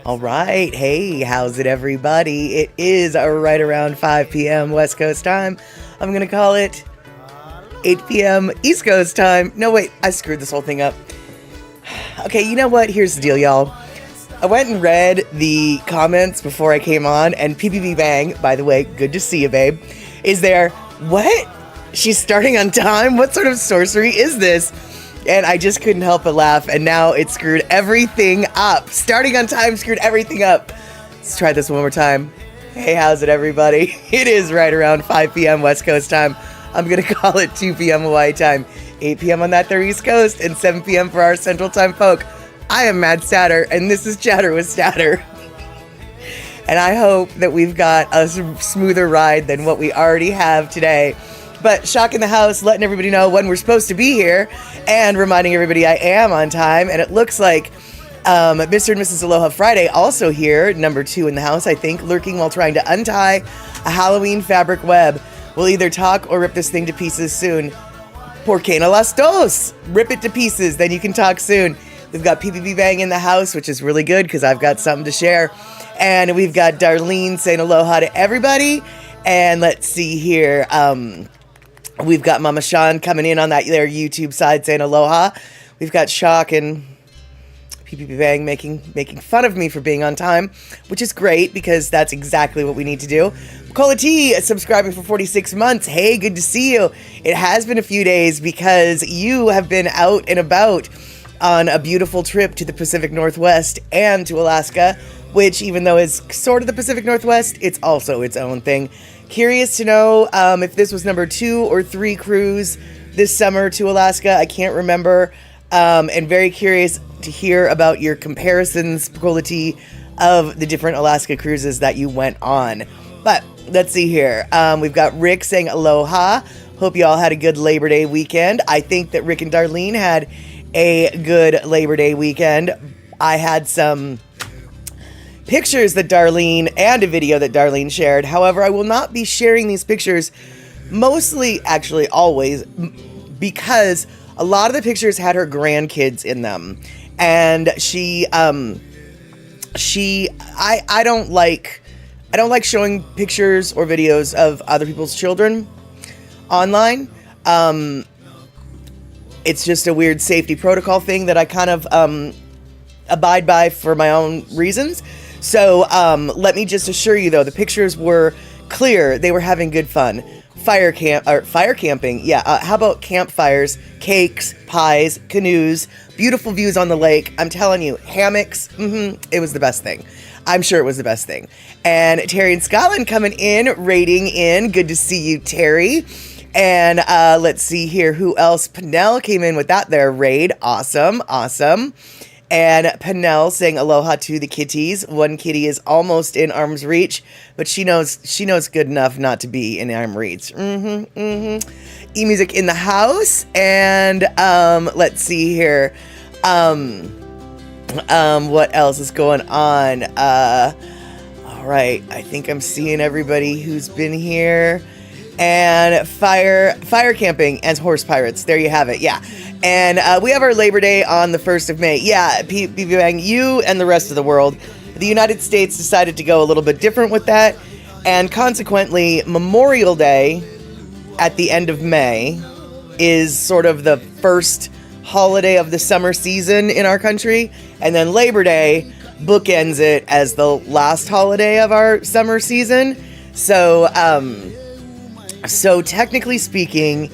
All right. Hey, how's it, everybody? It is right around 5 p.m. West Coast time. I'm going to call it 8 p.m. East Coast time. No, wait, I screwed this whole thing up. Okay, you know what? Here's the deal, y'all. I went and read the comments before I came on, and PPP Bang, by the way, good to see you, babe, is there. What? She's starting on time? What sort of sorcery is this? And I just couldn't help but laugh, and now it screwed everything up. Starting on time screwed everything up. Let's try this one more time. Hey, how's it, everybody? It is right around 5 p.m. West Coast time. I'm going to call it 2 p.m. Hawaii time, 8 p.m. on that there East Coast, and 7 p.m. for our Central Time folk. I am Mad Statter, and this is Chatter with Statter. And I hope that we've got a smoother ride than what we already have today. But shocking the house, letting everybody know when we're supposed to be here, and reminding everybody I am on time. And it looks like Mr. and Mrs. Aloha Friday also here, number 2 in the house, I think, lurking while trying to untie a Halloween fabric web. We'll either talk or rip this thing to pieces soon. Porque no las dos? Rip it to pieces, then you can talk soon. We've got PPP Bang in the house, which is really good because I've got something to share. And we've got Darlene saying aloha to everybody. And let's see here. We've got Mama Sean coming in on that their YouTube side saying aloha. We've got Shock and PPP Bang making fun of me for being on time, which is great because that's exactly what we need to do. Cola T subscribing for 46 months. Hey, good to see you. It has been a few days because you have been out and about on a beautiful trip to the Pacific Northwest and to Alaska, which, even though is sort of the Pacific Northwest, it's also its own thing. Curious to know if this was number 2 or 3 cruise this summer to Alaska. I can't remember. And very curious to hear about your comparisons, Cola T, of the different Alaska cruises that you went on. But let's see here. We've got Rick saying aloha. Hope you all had a good Labor Day weekend. I think that Rick and Darlene had a good Labor Day weekend. I had some pictures that Darlene and a video that Darlene shared. However, I will not be sharing these pictures, mostly, actually always, because a lot of the pictures had her grandkids in them. And I don't like showing pictures or videos of other people's children online. It's just a weird safety protocol thing that I kind of abide by for my own reasons. So let me just assure you, though, the pictures were clear. They were having good fun. Fire camping. Yeah. How about campfires, cakes, pies, canoes, beautiful views on the lake. I'm telling you, hammocks. It was the best thing. I'm sure it was the best thing. And Terry and Scotland coming in, raiding in. Good to see you, Terry. And let's see here. Who else? Pennell came in with that there raid. Awesome. And Pennell saying aloha to the kitties. One kitty is almost in arm's reach, but she knows good enough not to be in arm's reach. E-music in the house. And let's see here. What else is going on? All right. I think I'm seeing everybody who's been here. And fire camping and horse pirates. There you have it. Yeah. And we have our Labor Day on the 1st of May. Yeah, PPP Bang, you and the rest of the world. The United States decided to go a little bit different with that. And consequently, Memorial Day at the end of May is sort of the first holiday of the summer season in our country. And then Labor Day bookends it as the last holiday of our summer season. So technically speaking,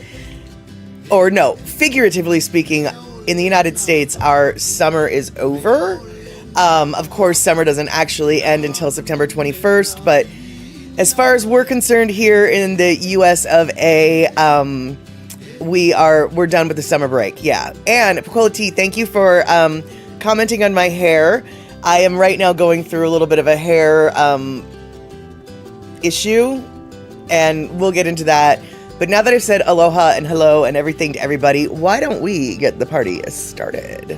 or no, figuratively speaking, in the United States, our summer is over. Of course, summer doesn't actually end until September 21st, but as far as we're concerned here in the US of A, we're done with the summer break. Yeah. And Pacola T, thank you for commenting on my hair. I am right now going through a little bit of a hair issue, and we'll get into that. But now that I've said aloha and hello and everything to everybody, why don't we get the party started?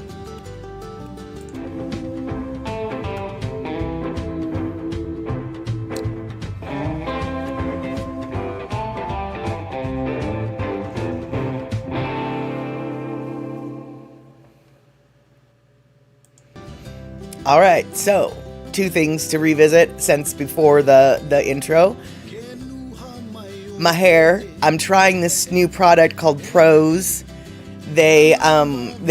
All right, so two things to revisit since before the intro. My hair. I'm trying this new product called Prose. They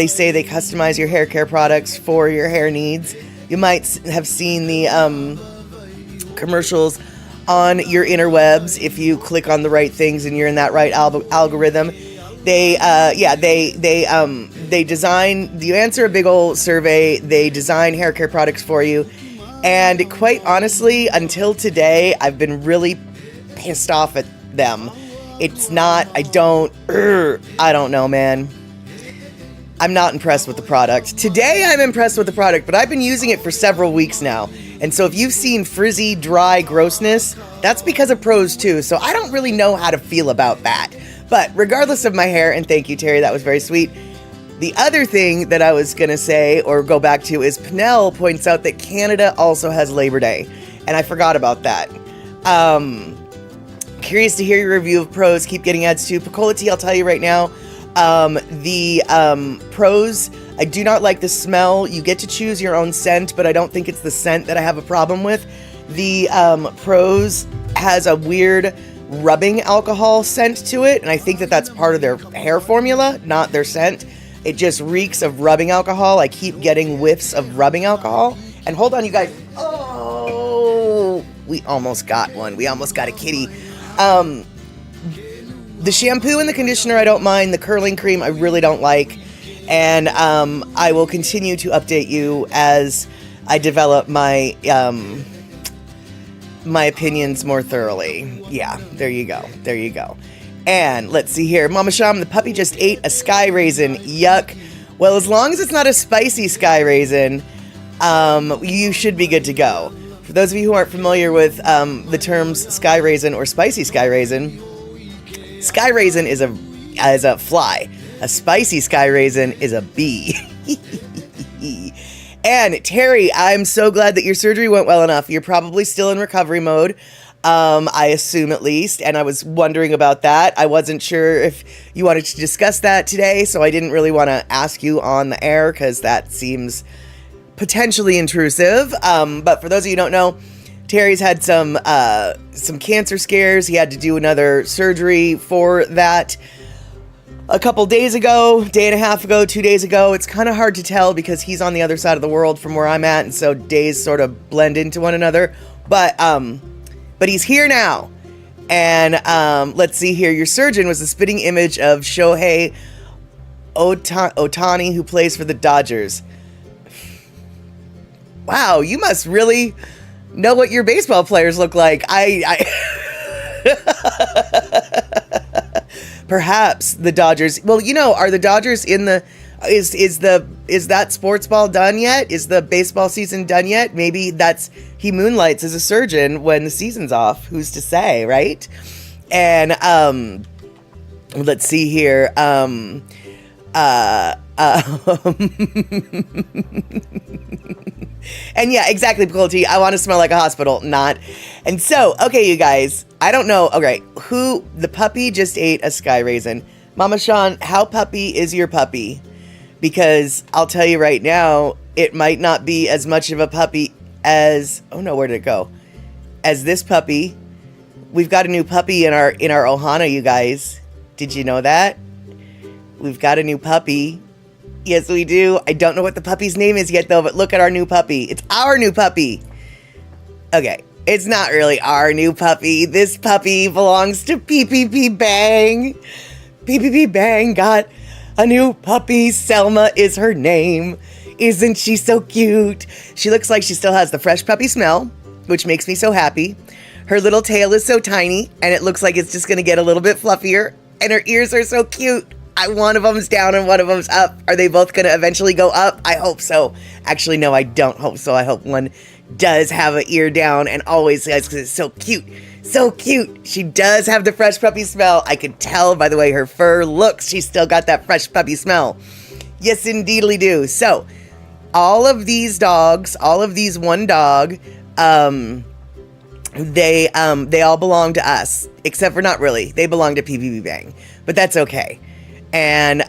say they customize your hair care products for your hair needs. You might have seen the commercials on your interwebs if you click on the right things and you're in that right algorithm. They design. You answer a big old survey. They design hair care products for you, and quite honestly, until today, I've been really pissed off at them. It's not. I don't know, man. I'm not impressed with the product. Today I'm impressed with the product, but I've been using it for several weeks now. And so if you've seen frizzy, dry grossness, that's because of Prose too. So I don't really know how to feel about that. But regardless of my hair, and thank you, Terry, that was very sweet. The other thing that I was going to say or go back to is Pnell points out that Canada also has Labor Day. And I forgot about that. Curious to hear your review of Prose. Keep getting ads too. Picola Tea, I'll tell you right now. The Prose, I do not like the smell. You get to choose your own scent, but I don't think it's the scent that I have a problem with. The Prose has a weird rubbing alcohol scent to it, and I think that that's part of their hair formula, not their scent. It just reeks of rubbing alcohol. I keep getting whiffs of rubbing alcohol. And hold on, you guys. Oh, we almost got one. We almost got a kitty. The shampoo and the conditioner I don't mind. The curling cream I really don't like. And I will continue to update you as I develop my my opinions more thoroughly. Yeah, there you go. There you go. And let's see here. Mama Sham, the puppy just ate a sky raisin. Yuck. Well, as long as it's not a spicy sky raisin, you should be good to go. For those of you who aren't familiar with the terms sky raisin or spicy sky raisin is a fly. A spicy sky raisin is a bee. And Terry, I'm so glad that your surgery went well enough. You're probably still in recovery mode, I assume at least, and I was wondering about that. I wasn't sure if you wanted to discuss that today, so I didn't really want to ask you on the air because that seems potentially intrusive. But for those of you who don't know, Terry's had some cancer scares. He had to do another surgery for that a couple days ago, day and a half ago, 2 days ago. It's kind of hard to tell because he's on the other side of the world from where I'm at, and so days sort of blend into one another. But he's here now. And let's see here. Your surgeon was a spitting image of Shohei Ohtani, who plays for the Dodgers. Wow, you must really know what your baseball players look like. Perhaps the Dodgers. Well, are the Dodgers in the is that sports ball done yet? Is the baseball season done yet? Maybe he moonlights as a surgeon when the season's off. Who's to say, right? And let's see here. And yeah, exactly, Picola. I want to smell like a hospital, not. And so, okay, you guys, I don't know. Okay, the puppy just ate a sky raisin. Mama Sean, how puppy is your puppy? Because I'll tell you right now, it might not be as much of a puppy as, oh no, where did it go? As this puppy. We've got a new puppy in our Ohana, you guys. Did you know that? We've got a new puppy. Yes, we do. I don't know what the puppy's name is yet, though, but look at our new puppy. It's our new puppy. Okay, it's not really our new puppy. This puppy belongs to PPP Bang. PPP Bang got a new puppy. Selma is her name. Isn't she so cute? She looks like she still has the fresh puppy smell, which makes me so happy. Her little tail is so tiny, and it looks like it's just going to get a little bit fluffier, and her ears are so cute. One of them's down and one of them's up. Are they both going to eventually go up? I hope so. Actually, no, I don't hope so. I hope one does have an ear down and always has, because it's so cute. So cute. She does have the fresh puppy smell. I could tell by the way her fur looks. She's still got that fresh puppy smell. Yes, indeedly do. So, all of these dogs, all of these one dog, they all belong to us. Except for not really. They belong to PPP Bang. But that's okay. And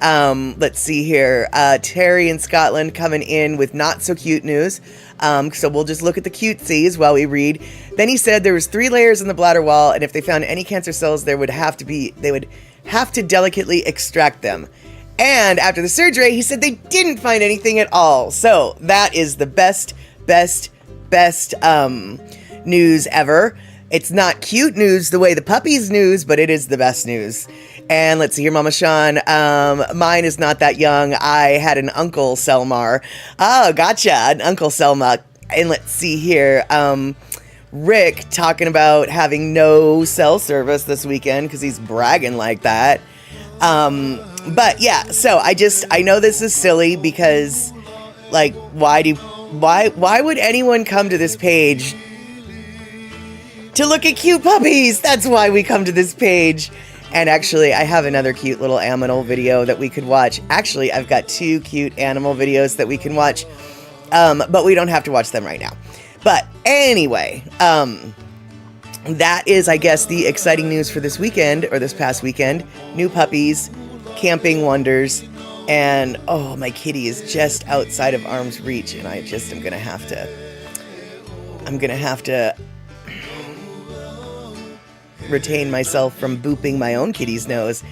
let's see here. Terry in Scotland coming in with not so cute news. So we'll just look at the cutesies while we read. Then he said there was 3 layers in the bladder wall, and if they found any cancer cells, they would have to delicately extract them. And after the surgery, he said they didn't find anything at all. So that is the best news ever. It's not cute news the way the puppies news, but it is the best news. And let's see here, Mama Sean. Mine is not that young. I had an Uncle Selmar. Oh, gotcha. An Uncle Selma. And let's see here. Rick talking about having no cell service this weekend because he's bragging like that. But yeah, so I know this is silly because, like, why would anyone come to this page to look at cute puppies? That's why we come to this page. And actually, I have another cute little animal video that we could watch. Actually, I've got 2 cute animal videos that we can watch, but we don't have to watch them right now. But anyway, that is, I guess, the exciting news for this weekend, or this past weekend. New puppies, camping wonders, and oh, my kitty is just outside of arm's reach, and I'm gonna have to retain myself from booping my own kitty's nose.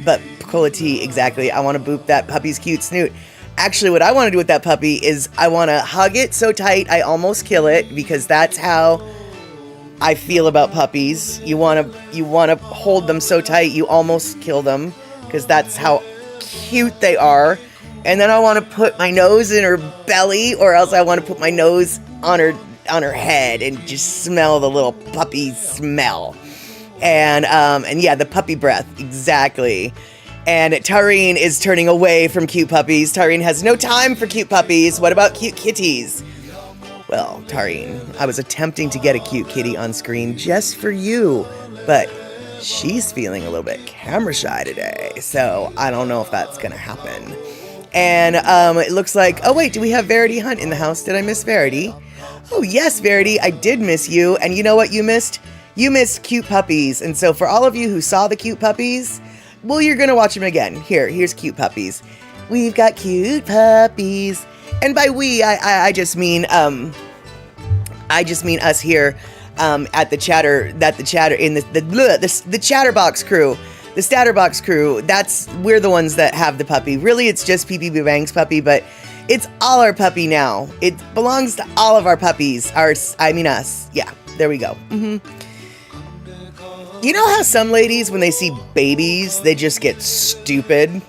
But Cola Tea, exactly, I want to boop that puppy's cute snoot. Actually, what I want to do with that puppy is I want to hug it so tight I almost kill it, because that's how I feel about puppies. You want to hold them so tight you almost kill them, because that's how cute they are. And then I want to put my nose in her belly, or else I want to put my nose on her head and just smell the little puppy smell. And yeah, the puppy breath, exactly. And Tareen is turning away from cute puppies. Tareen has no time for cute puppies. What about cute kitties? Well, Tareen, I was attempting to get a cute kitty on screen just for you, but she's feeling a little bit camera shy today, so I don't know if that's gonna happen. And it looks like, oh wait, do we have Verity Hunt in the house? Did I miss Verity? Oh yes, Verity, I did miss you. And you know what you missed? You missed cute puppies. And so for all of you who saw the cute puppies, well, you're gonna watch them again. Here's cute puppies. We've got cute puppies. And by we, I just mean us here at the Chatterbox crew. The Statterbox crew, we're the ones that have the puppy. Really, it's just PPB Bang's puppy, but it's all our puppy now. It belongs to all of our puppies. Us. Yeah, there we go. You know how some ladies, when they see babies, they just get stupid?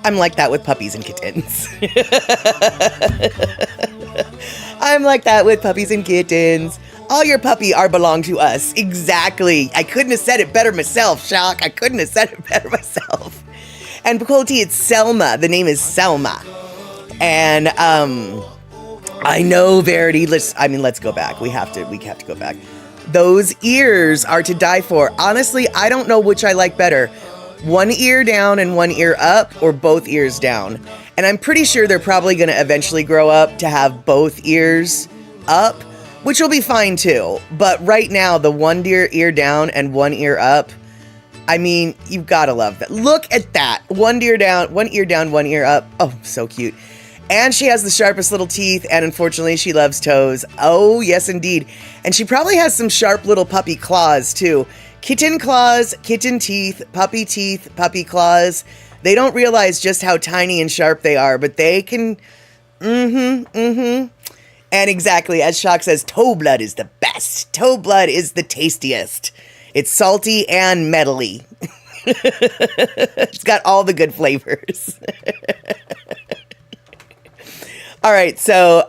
I'm like that with puppies and kittens. I'm like that with puppies and kittens. All your puppy belong to us. Exactly. I couldn't have said it better myself, Shock. I couldn't have said it better myself. And Bacolti, it's Selma. The name is Selma. And I know, Verity. Let's go back. We have to go back. Those ears are to die for. Honestly, I don't know which I like better. One ear down and one ear up, or both ears down. And I'm pretty sure they're probably going to eventually grow up to have both ears up, which will be fine too. But right now, the one ear down and one ear up, I mean, you've got to love that. Look at that. One ear down, one ear up. Oh, so cute. And she has the sharpest little teeth, and unfortunately, she loves toes. Oh, yes, indeed. And she probably has some sharp little puppy claws, too. Kitten claws, kitten teeth, puppy claws. They don't realize just how tiny and sharp they are, but they can... And exactly, as Shock says, toe blood is the best. Toe blood is the tastiest. It's salty and metally. It's got all the good flavors. All right, so,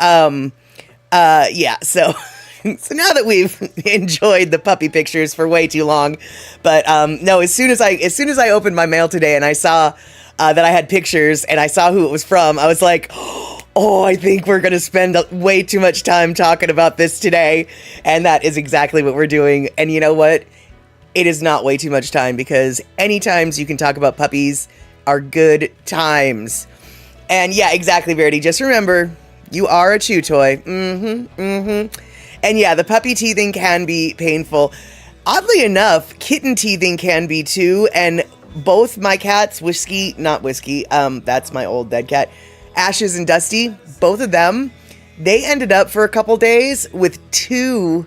yeah, so now that we've enjoyed the puppy pictures for way too long, but no, as soon as I opened my mail today and I saw that I had pictures and I saw who it was from, I was like, oh, I think we're going to spend way too much time talking about this today, and that is exactly what we're doing. And you know what? It is not way too much time, because any times you can talk about puppies are good times. And yeah, exactly, Verity. Just remember, you are a chew toy. And yeah, the puppy teething can be painful. Oddly enough, kitten teething can be too, and both my cats, that's my old dead cat, Ashes and Dusty, both of them, they ended up for a couple days with 2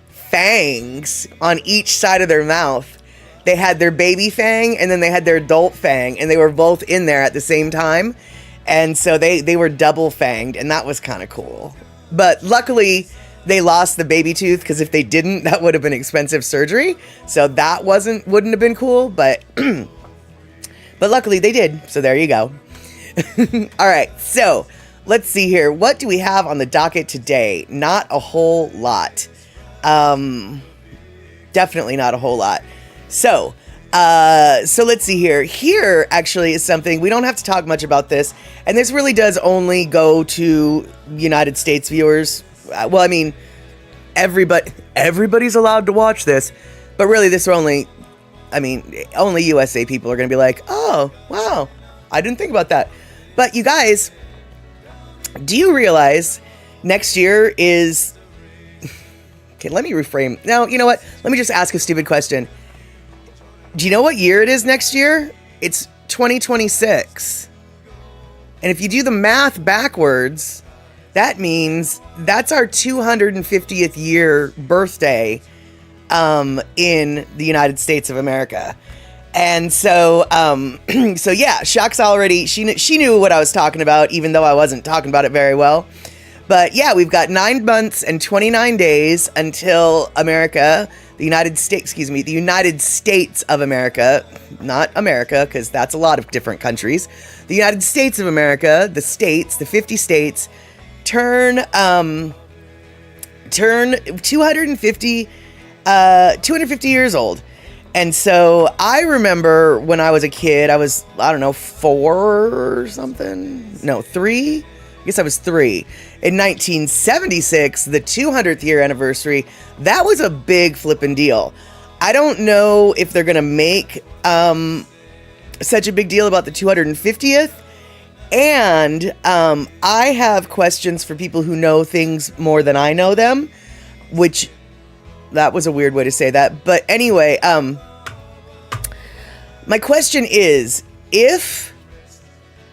fangs on each side of their mouth. They had their baby fang and then they had their adult fang, and they were both in there at the same time. And so they were double fanged, and that was kind of cool. But luckily, they lost the baby tooth, because if they didn't, that would have been expensive surgery. So that wouldn't have been cool, but but luckily they did. So there you go. All right, so let's see here. What do we have on the docket today? Not a whole lot. Definitely not a whole lot. So let's see here. Here actually is something, we don't have to talk much about this, and this really does only go to United States viewers. Well, I mean, everybody's allowed to watch this, but really this only USA people are going to be like, oh, wow, I didn't think about that. But you guys, do you realize next year is, okay, let me reframe. No, you know what? Let me just ask a stupid question. Do you know what year it is next year? It's 2026. And if you do the math backwards, that means that's our 250th year birthday in the United States of America. And so, so yeah, Shock's already, she knew what I was talking about, even though I wasn't talking about it very well. But yeah, we've got 9 months and 29 days until the United States of America, not America, because that's a lot of different countries. The United States of America, the 50 states, turn 250 years old. And so I remember when I was a kid, I was, 4 or something. No, 3. I guess I was 3. In 1976, the 200th year anniversary, that was a big flippin' deal. I don't know if they're going to make such a big deal about the 250th. And I have questions for people who know things more than I know them, which, that was a weird way to say that. But anyway, my question is, if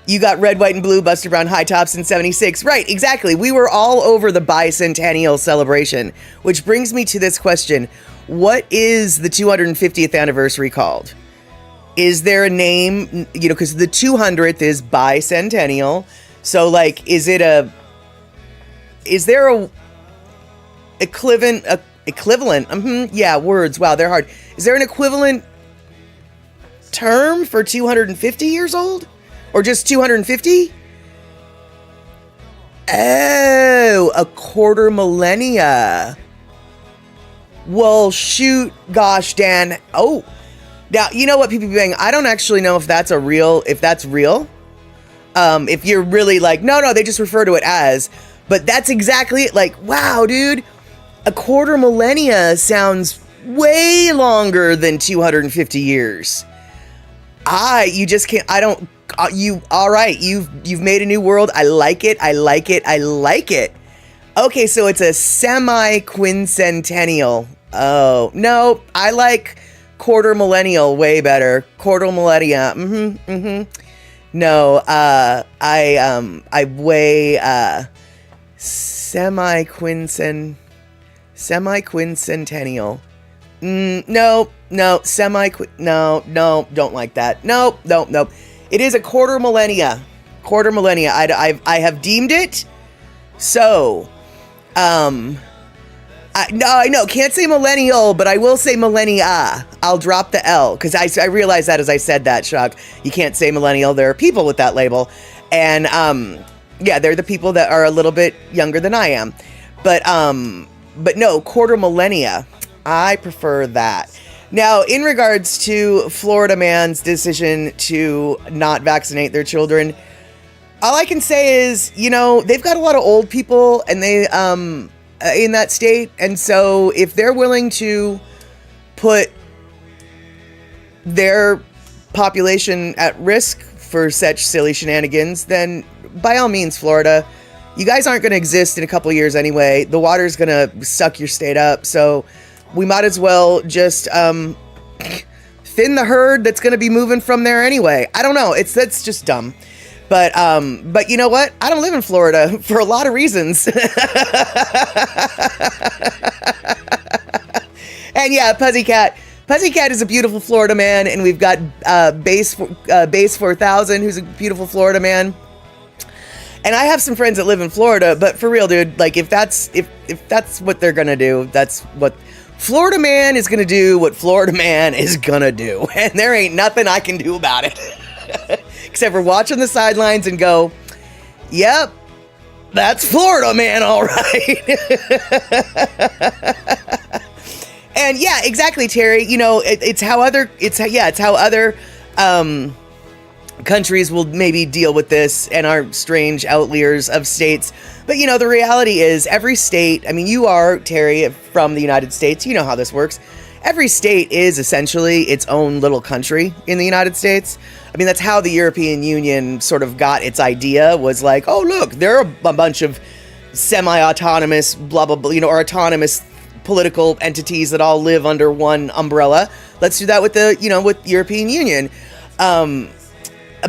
you got red, white, and blue Buster Brown high tops in 76. Right, exactly. We were all over the bicentennial celebration, which brings me to this question. What is the 250th anniversary called? Is there a name, because the 200th is bicentennial. So, like, is there a equivalent? Yeah, words. Wow, they're hard. Is there an equivalent term for 250 years old? Or just 250? Oh, a quarter millennia. Well, shoot, gosh, Dan. Oh, now, you know what people be saying? I don't actually know if that's real. If you're really like, no, they just refer to it as. But that's exactly it. Like, wow, dude, a quarter millennia sounds way longer than 250 years. You just can't, I don't, all right, you've made a new world. I like it. Okay, so it's a semi-quincentennial. Oh, no, I like quarter millennial way better. Quarter millennia. No, I weigh semi-quincentennial. No, don't like that. Nope. It is a quarter millennia. I have deemed it. So, I know, can't say millennial, but I will say millennia. I'll drop the L, because I realized that as I said that, Shock. You can't say millennial. There are people with that label. And, yeah, they're the people that are a little bit younger than I am. But no, quarter millennia. I prefer that. Now, in regards to Florida man's decision to not vaccinate their children, all I can say is, they've got a lot of old people, and they in that state, and so if they're willing to put their population at risk for such silly shenanigans, then by all means, Florida, you guys aren't going to exist in a couple years anyway. The water's going to suck your state up, so we might as well just thin the herd that's going to be moving from there anyway. I don't know. That's just dumb. But you know what? I don't live in Florida for a lot of reasons. And yeah, Puzzycat is a beautiful Florida man, and we've got Base 4000, who's a beautiful Florida man. And I have some friends that live in Florida, but for real, dude, like if that's what they're gonna do, that's what Florida man is gonna do. What Florida man is gonna do, and there ain't nothing I can do about it, except for watch on the sidelines and go, "Yep, that's Florida man, all right." And yeah, exactly, Terry. You know, it's how other countries will maybe deal with this, and our strange outliers of states. But you know, the reality is every state, I mean, you are, Terry, from the United States, you know how this works. Every state is essentially its own little country in the United States. I mean, that's how the European Union sort of got its idea, was like, oh, look, there are a bunch of semi-autonomous, blah, blah, blah, you know, or autonomous political entities that all live under one umbrella. Let's do that with with European Union.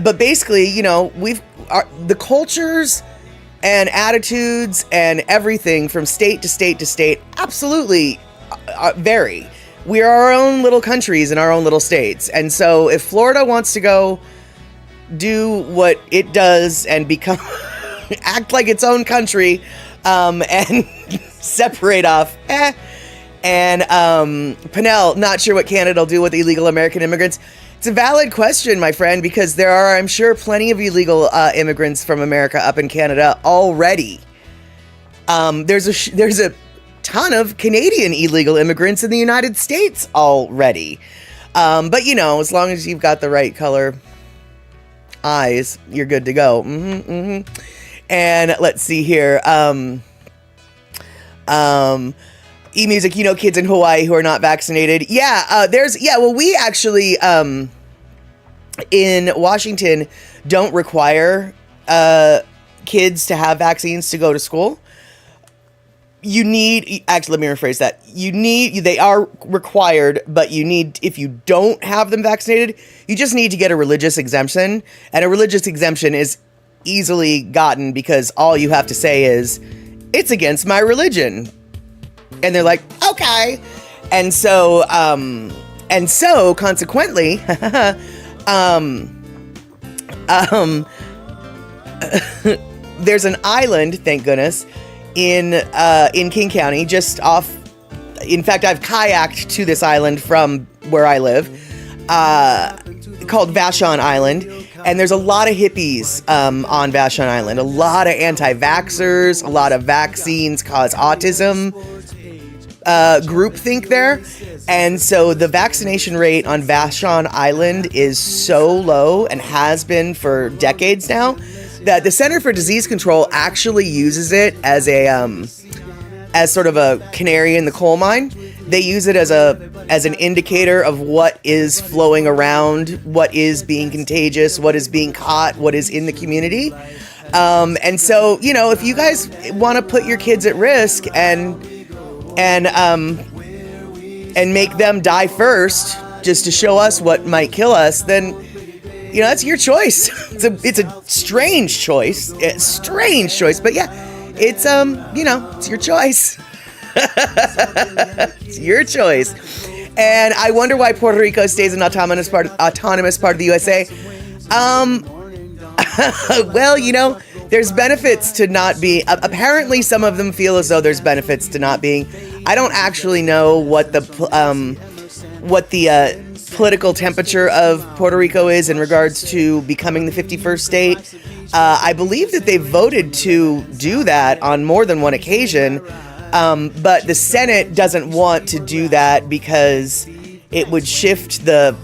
But basically, you know, the cultures and attitudes and everything from state to state to state absolutely vary. We are our own little countries in our own little states. And so if Florida wants to go do what it does and become act like its own country, and separate off, and Pinnell, not sure what Canada will do with illegal American immigrants. It's a valid question, my friend, because there are, I'm sure, plenty of illegal immigrants from America up in Canada already. There's a ton of Canadian illegal immigrants in the United States already. But you know, as long as you've got the right color eyes, you're good to go. And let's see here. E-music, you know, kids in Hawaii who are not vaccinated. Yeah, well, we actually, in Washington, don't require kids to have vaccines to go to school. Let me rephrase that. They are required, but if you don't have them vaccinated, you just need to get a religious exemption. And a religious exemption is easily gotten because all you have to say is, it's against my religion. And they're like, okay. And so consequently, there's an island, thank goodness, in King County, just off. In fact, I've kayaked to this island from where I live, called Vashon Island. And there's a lot of hippies on Vashon Island, a lot of anti-vaxxers, a lot of vaccines cause autism groupthink there. And so the vaccination rate on Vashon Island is so low, and has been for decades now, that the Center for Disease Control actually uses it as as sort of a canary in the coal mine. They use it as an indicator of what is flowing around, what is being contagious, what is being caught, what is in the community. And so, you know, if you guys want to put your kids at risk and make them die first, just to show us what might kill us, then, you know, that's your choice. It's a strange choice. But yeah, it's it's your choice. It's your choice. And I wonder why Puerto Rico stays an autonomous part of the USA. Well, you know, there's benefits to not being. Apparently, some of them feel as though there's benefits to not being. I don't actually know what the political temperature of Puerto Rico is in regards to becoming the 51st state. I believe that they voted to do that on more than one occasion. But the Senate doesn't want to do that because it would shift the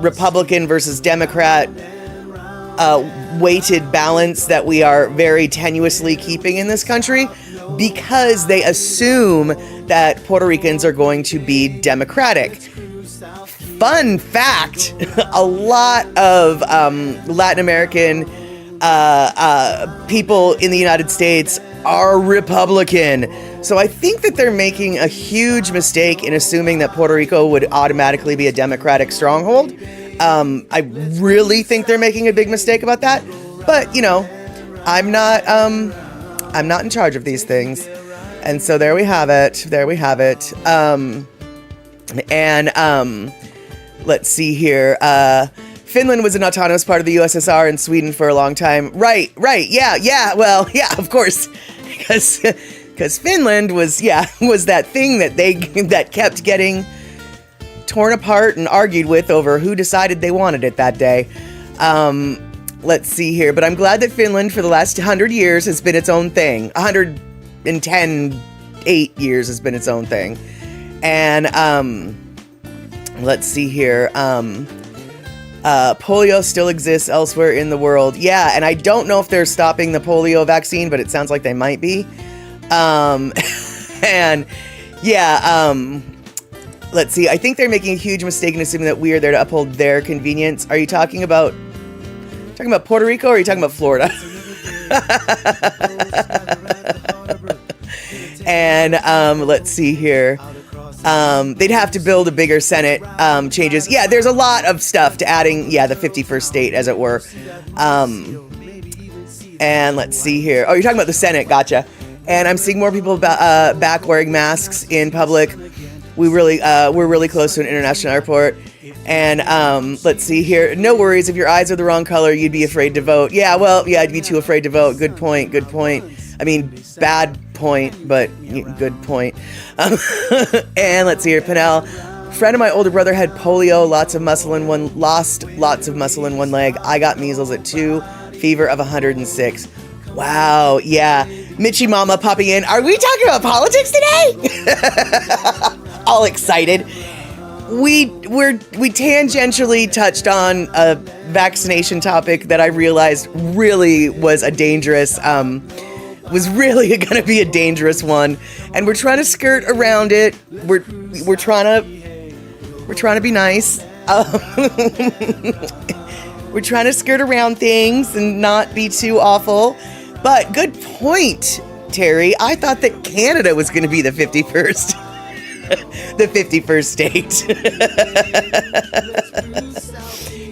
Republican versus Democrat weighted balance that we are very tenuously keeping in this country, because they assume that Puerto Ricans are going to be Democratic. Fun fact, a lot of Latin American people in the United States are Republican. So I think that they're making a huge mistake in assuming that Puerto Rico would automatically be a Democratic stronghold. I really think they're making a big mistake about that. But, you know, I'm not in charge of these things. And so there we have it. There we have it. Let's see here. Finland was an autonomous part of the USSR and Sweden for a long time. Right. Yeah. Well, yeah, of course. Because Finland was that thing that kept getting torn apart and argued with over who decided they wanted it that day. Let's see here. But I'm glad that Finland for the last 100 years has been its own thing. 8 years has been its own thing. And let's see here. Polio still exists elsewhere in the world. Yeah, and I don't know if they're stopping the polio vaccine, but it sounds like they might be. And yeah, let's see. I think they're making a huge mistake in assuming that we are there to uphold their convenience. Are you talking about Puerto Rico, or are you talking about Florida? And let's see here. They'd have to build a bigger Senate, changes. Yeah, there's a lot of stuff to adding, the 51st state, as it were. And let's see here. Oh, you're talking about the Senate. Gotcha. And I'm seeing more people back wearing masks in public. We're really close to an international airport. And let's see here. No worries. If your eyes are the wrong color, you'd be afraid to vote. Yeah, well, yeah, I'd be too afraid to vote. Good point. I mean, bad point, but good point. And let's see here. Pinnell. Friend of my older brother had polio, lost lots of muscle in one leg. I got measles at 2, fever of 106. Wow, yeah. Mitchie Mama popping in. Are we talking about politics today? All excited. We tangentially touched on a vaccination topic that I realized really was a dangerous, was really going to be a dangerous one, and we're trying to skirt around it. We're trying to be nice. We're trying to skirt around things and not be too awful. But good point, Terry. I thought that Canada was going to be the 51st. The 51st state.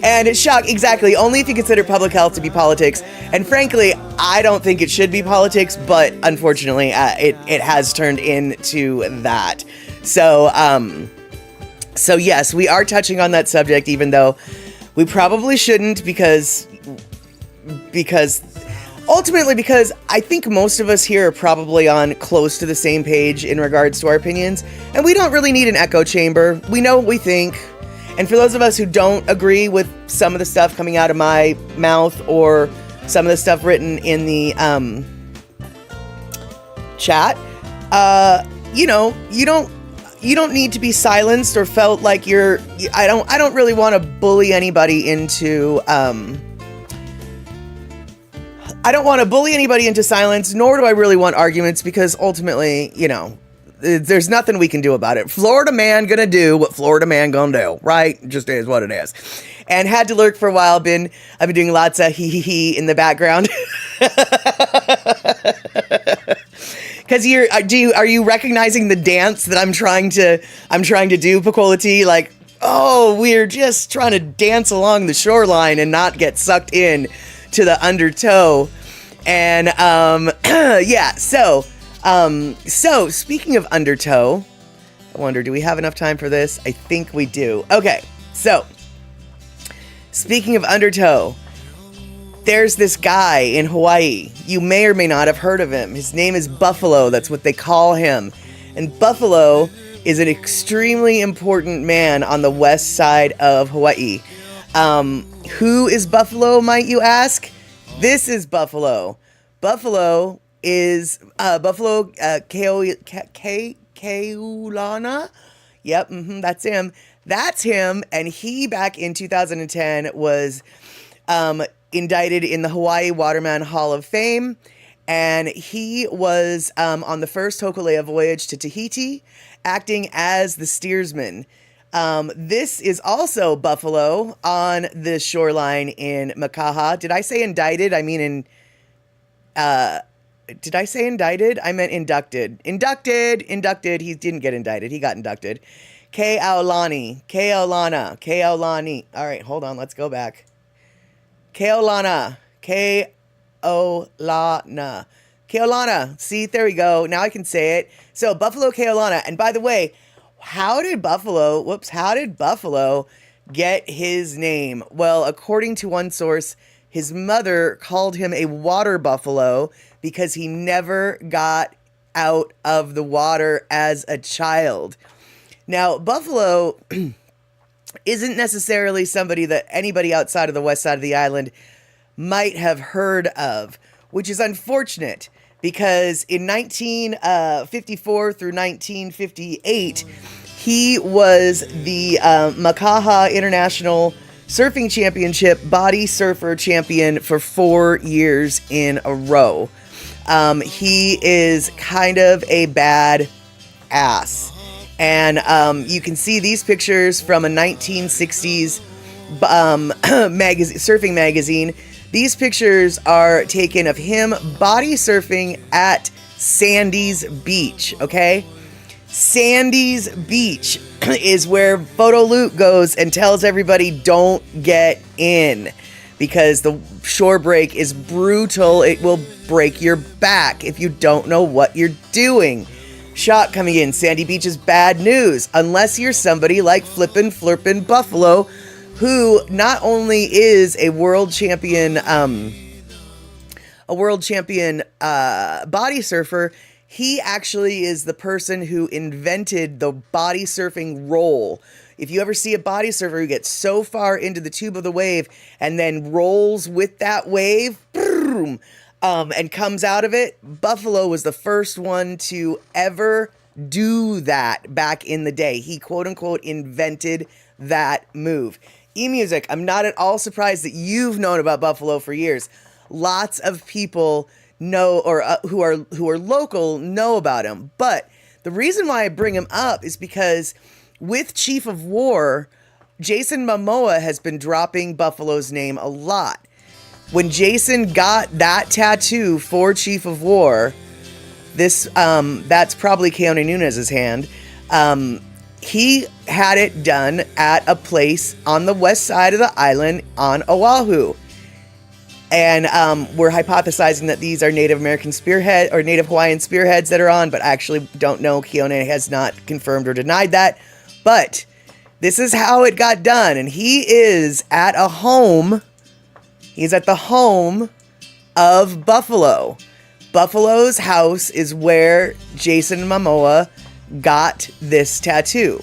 And it's shock, exactly, only if you consider public health to be politics. And frankly, I don't think it should be politics, but unfortunately, it has turned into that. So yes, we are touching on that subject, even though we probably shouldn't, because ultimately, because I think most of us here are probably on close to the same page in regards to our opinions, and we don't really need an echo chamber. We know what we think. And for those of us who don't agree with some of the stuff coming out of my mouth or some of the stuff written in the chat, you don't need to be silenced or felt like I don't really want to bully anybody into I don't want to bully anybody into silence, nor do I really want arguments, because ultimately, there's nothing we can do about it. Florida man gonna do what Florida man gonna do, right? Just is what it is. And had to lurk for a while. I've been doing lots of hee in the background. Because are you recognizing the dance that I'm trying to do, Pacola T? Like, oh, we're just trying to dance along the shoreline and not get sucked in to the undertow. And yeah, so speaking of undertow, I wonder, do we have enough time for this? I think we do. Okay, so speaking of undertow, there's this guy in Hawaii. You may or may not have heard of him. His name is Buffalo. That's what they call him. And Buffalo is an extremely important man on the west side of Hawaii. Who is Buffalo, might you ask? This is Buffalo. Buffalo is Buffalo Keulana. Yep, that's him. That's him. And he, back in 2010, was indicted in the Hawaii Waterman Hall of Fame. And he was on the first Hokulea voyage to Tahiti, acting as the steersman. This is also Buffalo on the shoreline in Makaha. Did I say indicted? I mean Did I say indicted? I meant inducted. Inducted. He didn't get indicted. He got inducted. Keaulani. All right, hold on. Let's go back. Keaulana. Keaulana. See, there we go. Now I can say it. So Buffalo Keaulana. And by the way, how did Buffalo get his name? Well, according to one source, his mother called him a water buffalo because he never got out of the water as a child. Now, Buffalo isn't necessarily somebody that anybody outside of the west side of the island might have heard of, which is unfortunate because in 1954 through 1958, he was the Makaha International Surfing Championship body surfer champion for 4 years in a row. He is kind of a bad ass. And you can see these pictures from a 1960s surfing magazine. These pictures are taken of him body surfing at Sandy's Beach, okay? Sandy's Beach is where Photo Luke goes and tells everybody don't get in because the shore break is brutal. It will break your back if you don't know what you're doing. Shot coming in. Sandy Beach is bad news unless you're somebody like Flippin' Flirpin' Buffalo, who not only is a world champion body surfer, he actually is the person who invented the body surfing roll. If you ever see a body surfer who gets so far into the tube of the wave and then rolls with that wave, boom, and comes out of it, Buffalo was the first one to ever do that back in the day. He, quote unquote, invented that move. eMusic, I'm not at all surprised that you've known about Buffalo for years. Lots of people know, or who are local, know about him. But the reason why I bring him up is because with Chief of War, Jason Momoa has been dropping Buffalo's name a lot. When Jason got that tattoo for Chief of War, that's probably Keone Nunez's hand. He had it done at a place on the west side of the island on Oahu. And we're hypothesizing that these are Native American spearhead or Native Hawaiian spearheads that are on, but I actually don't know. Keone has not confirmed or denied that. But this is how it got done. And he is at a home. He's at the home of Buffalo. Buffalo's house is where Jason Momoa got this tattoo.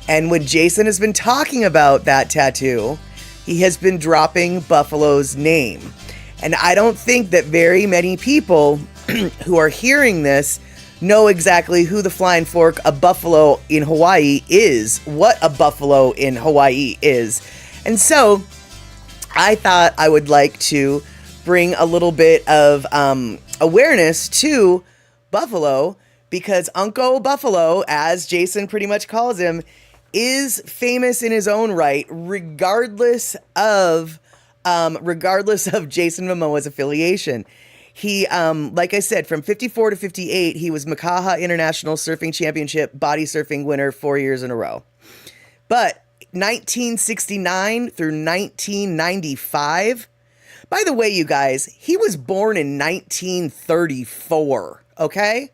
And when Jason has been talking about that tattoo, he has been dropping Buffalo's name. And I don't think that very many people who are hearing this know exactly who the Flying Fork, a buffalo in Hawaii, is, what a buffalo in Hawaii is. And so I thought I would like to bring a little bit of awareness to Buffalo, because Uncle Buffalo, as Jason pretty much calls him, is famous in his own right, regardless of Jason Momoa's affiliation. He, like I said, from 54 to 58, he was Makaha International Surfing Championship body surfing winner 4 years in a row. But 1969 through 1995, by the way, you guys, he was born in 1934, okay?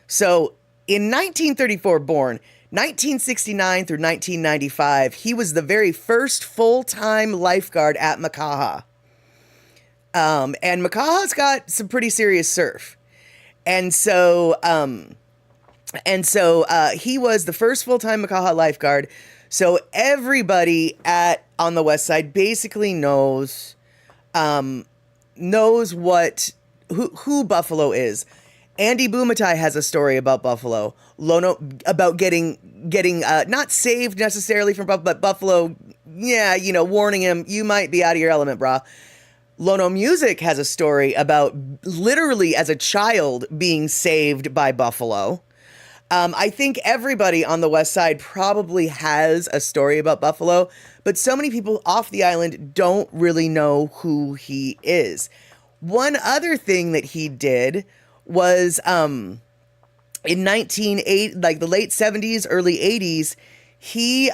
So in 1934 born, 1969 through 1995, he was the very first full-time lifeguard at Makaha. And Makaha's got some pretty serious surf. And so he was the first full-time Makaha lifeguard. So everybody on the west side basically knows who Buffalo is. Andy Bumatai has a story about Buffalo. Lono, about getting not saved necessarily from Buffalo, but Buffalo, warning him, you might be out of your element, brah. Lono Music has a story about literally as a child being saved by Buffalo. I think everybody on the west side probably has a story about Buffalo, but so many people off the island don't really know who he is. One other thing that he did was in 1980, like the late 70s, early 80s, he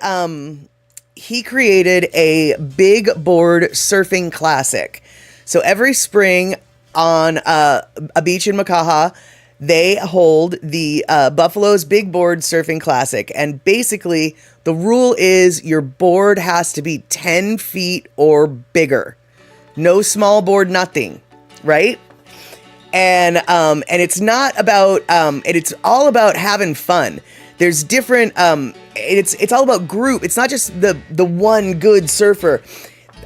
created a big board surfing classic. So every spring on a beach in Makaha, they hold the Buffalo's Big Board Surfing Classic. And basically, the rule is your board has to be 10 feet or bigger. No small board, nothing, right? And it's not about, and it's all about having fun. There's different, it's all about group. It's not just the one good surfer.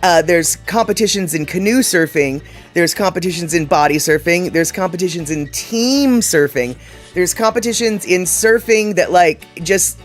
There's competitions in canoe surfing. There's competitions in body surfing. There's competitions in team surfing. There's competitions in surfing that like just,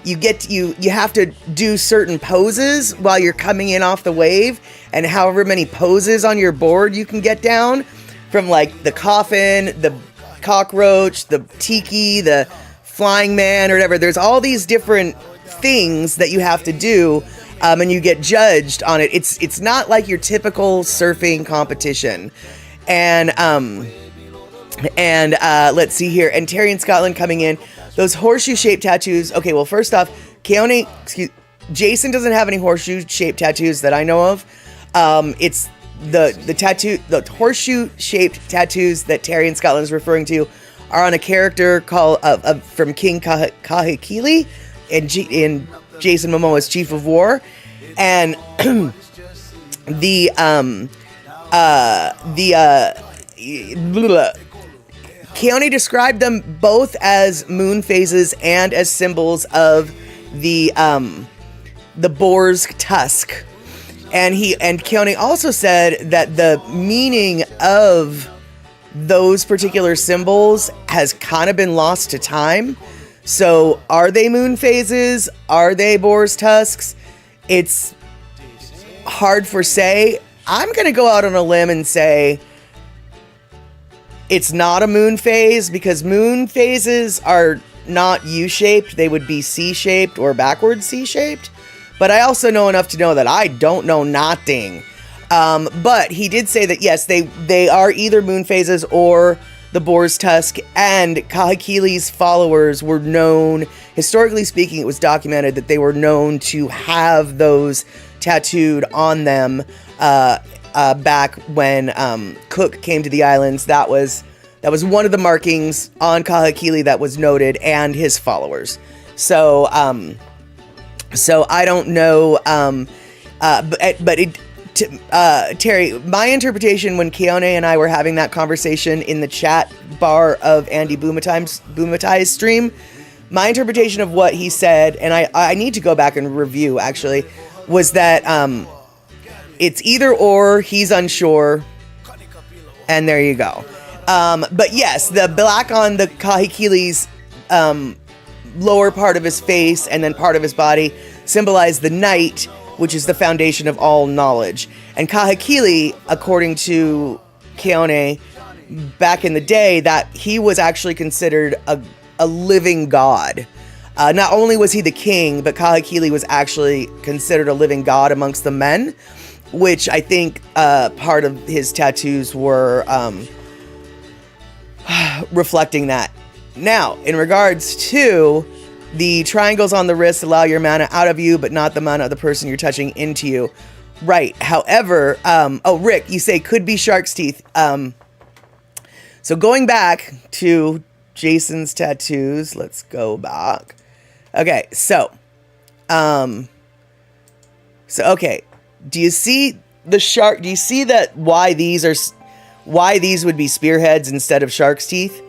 you have to do certain poses while you're coming in off the wave, and however many poses on your board you can get down, from like the coffin, the cockroach, the tiki, the flying man, or whatever. There's all these different things that you have to do. And you get judged on it. It's not like your typical surfing competition. And let's see here. And Terry in Scotland coming in. Those horseshoe-shaped tattoos. Okay, well, first off, Jason doesn't have any horseshoe-shaped tattoos that I know of. It's the horseshoe-shaped tattoos that Terry in Scotland is referring to are on a character called from King Kahekili in Jason Momoa's Chief of War, and Keone described them both as moon phases and as symbols of the boar's tusk, and Keone also said that the meaning of those particular symbols has kind of been lost to time. So are they moon phases? Are they boar's tusks? It's hard for say. I'm going to go out on a limb and say it's not a moon phase, because moon phases are not U-shaped. They would be C-shaped or backwards C-shaped. But I also know enough to know that I don't know nothing. But he did say that, yes, they are either moon phases or the boar's tusk, and Kahekili's followers were known, historically speaking, it was documented that they were known to have those tattooed on them back when Cook came to the islands. That was one of the markings on Kahekili that was noted, and his followers. So I don't know, Terry, my interpretation when Keone and I were having that conversation in the chat bar of Andy Boomatai's stream, my interpretation of what he said, and I need to go back and review actually, was that it's either or, he's unsure, and there you go. But yes, the black on the Kahekili's lower part of his face and then part of his body symbolize the night, which is the foundation of all knowledge. And Kahekili, according to Keone, back in the day, that he was actually considered a living god. Not only was he the king, but Kahekili was actually considered a living god amongst the men, which I think part of his tattoos were reflecting that. Now, in regards to the triangles on the wrist allow your mana out of you, but not the mana of the person you're touching into you. Right. However, Rick, you say could be shark's teeth. So going back to Jason's tattoos, let's go back. Okay, so okay. Do you see the shark? Do you see that why these would be spearheads instead of shark's teeth?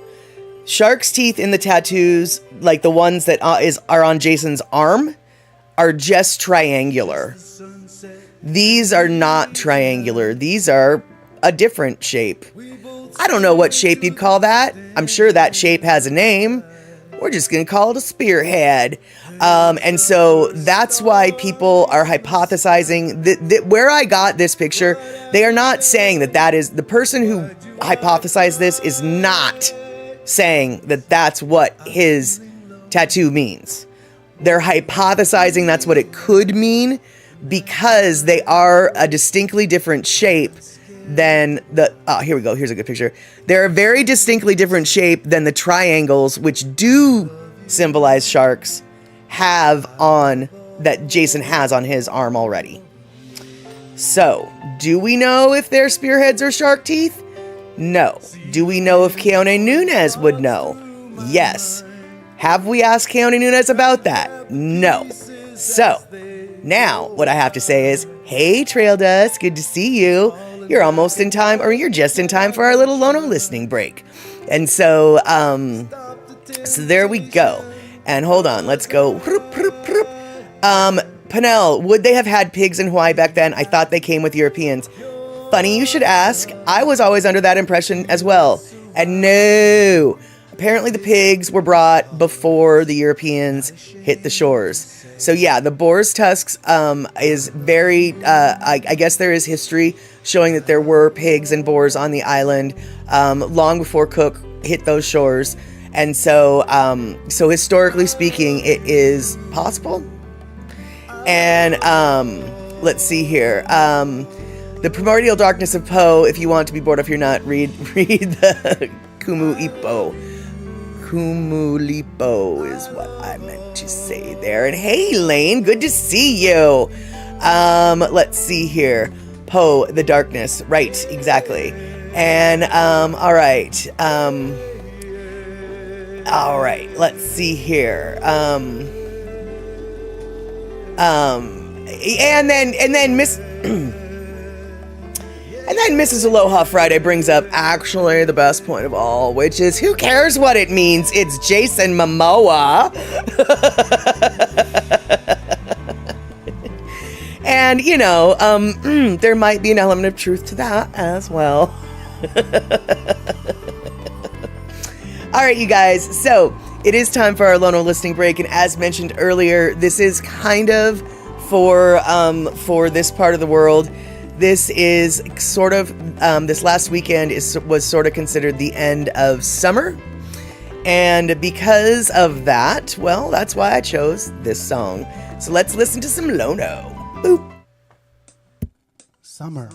Shark's teeth in the tattoos, like the ones that are on Jason's arm, are just triangular. These are not triangular. These are a different shape. I don't know what shape you'd call that. I'm sure that shape has a name. We're just going to call it a spearhead. And so that's why people are hypothesizing that where I got this picture, they are not saying that is the person who hypothesized this is not saying that that's what his tattoo means. They're hypothesizing that's what it could mean because they are a distinctly different shape than the, here we go, here's a good picture. They're a very distinctly different shape than the triangles, which do symbolize sharks, that Jason has on his arm already. So, do we know if they're spearheads or shark teeth? No. Do we know if Keone Nunez would know? Yes. Have we asked Keone Nunez about that? No. So, now what I have to say is, hey Trail Dust, good to see you. You're almost in time, or you're just in time for our little Lono listening break. And so there we go. And hold on, let's go. Panel, would they have had pigs in Hawaii back then? I thought they came with Europeans. Funny you should ask. I was always under that impression as well. And no, apparently the pigs were brought before the Europeans hit the shores. So yeah, the boar's tusks is very, I guess there is history showing that there were pigs and boars on the island long before Cook hit those shores. And so, so historically speaking, it is possible. And let's see here. The Primordial Darkness of Poe, if you want to be bored if you're not, read the Kumulipo. Kumulipo is what I meant to say there. And hey, Lane, good to see you. Let's see here. Poe, the darkness. Right, exactly. And, all right. All right, let's see here. And then Miss... And then Mrs. Aloha Friday brings up actually the best point of all, which is, who cares what it means? It's Jason Momoa. And, you know, there might be an element of truth to that as well. All right, you guys. So it is time for our Lono listening break. And as mentioned earlier, this is kind of for this part of the world. This is sort of, this last weekend was sort of considered the end of summer. And because of that, well, that's why I chose this song. So let's listen to some Lono. Boop. Summer.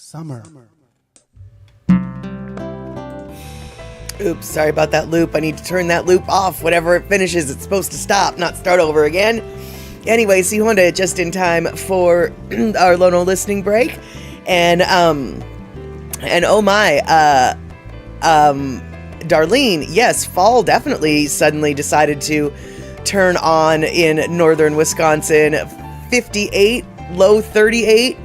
Summer. Oops, sorry about that loop. I need to turn that loop off. Whenever it finishes, it's supposed to stop, not start over again. Anyway, so you wanted it just in time for our Lono listening break. And oh my, Darlene, yes, fall definitely suddenly decided to turn on in northern Wisconsin. 58, low 38.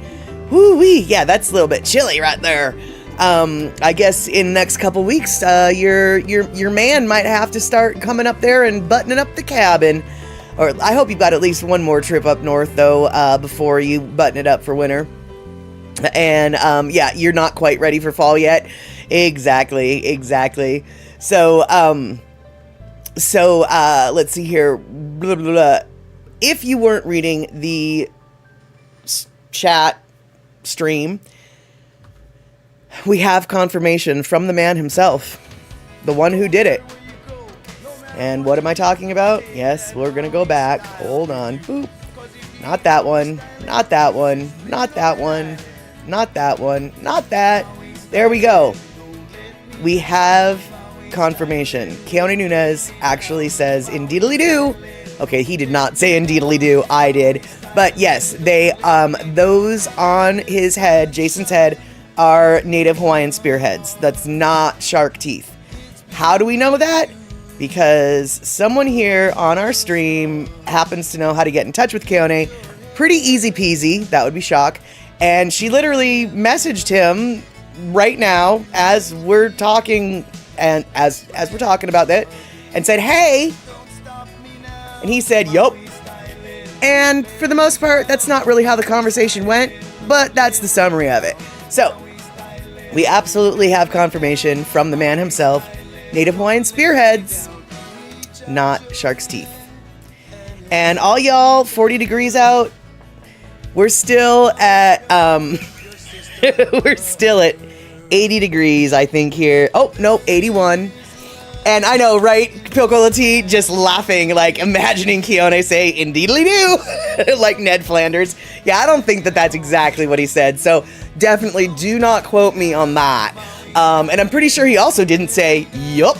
Woo-wee, yeah, that's a little bit chilly right there. I guess in the next couple weeks, your man might have to start coming up there and buttoning up the cabin. Or I hope you've got at least one more trip up north, though, before you button it up for winter. And, yeah, you're not quite ready for fall yet. Exactly. So, let's see here. Blah, blah, blah. If you weren't reading the chat stream, we have confirmation from the man himself, the one who did it. And what am I talking about? Yes, we're going to go back. Hold on. Boop. Not that one. Not that one. Not that one. Not that one. Not that. There we go. We have confirmation. Keone Nunez actually says indeedly-do. Okay, he did not say indeedly-do. I did. But yes, they, those on his head, Jason's head, are native Hawaiian spearheads. That's not shark teeth. How do we know that? Because someone here on our stream happens to know how to get in touch with Keone. Pretty easy peasy. That would be shock. And she literally messaged him right now as we're talking and as we're talking about that and said, hey. And he said, yup. And for the most part, that's not really how the conversation went, but that's the summary of it. So, we absolutely have confirmation from the man himself. Native Hawaiian spearheads, not shark's teeth. And all y'all, 40 degrees out, we're still at, we're still at 80 degrees, I think, here. Oh, no, 81. And I know, right? Pilcola T just laughing, like imagining Keone say, indeedly-do, like Ned Flanders. Yeah, I don't think that that's exactly what he said. So definitely do not quote me on that. And I'm pretty sure he also didn't say, yup.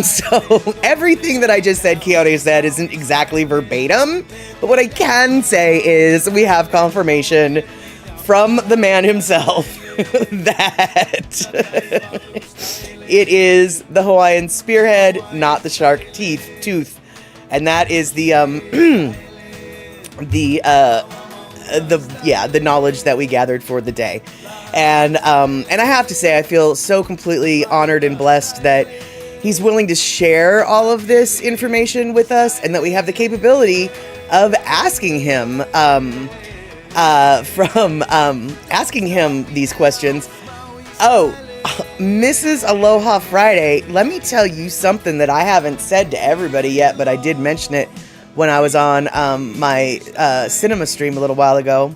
So everything that I just said, Keone said, isn't exactly verbatim. But what I can say is we have confirmation from the man himself that it is the Hawaiian spearhead, not the shark tooth. And that is the knowledge that we gathered for the day. And I have to say, I feel so completely honored and blessed that he's willing to share all of this information with us, and that we have the capability of asking him asking him these questions. Oh, Mrs. Aloha Friday, let me tell you something that I haven't said to everybody yet, but I did mention it when I was on my cinema stream a little while ago.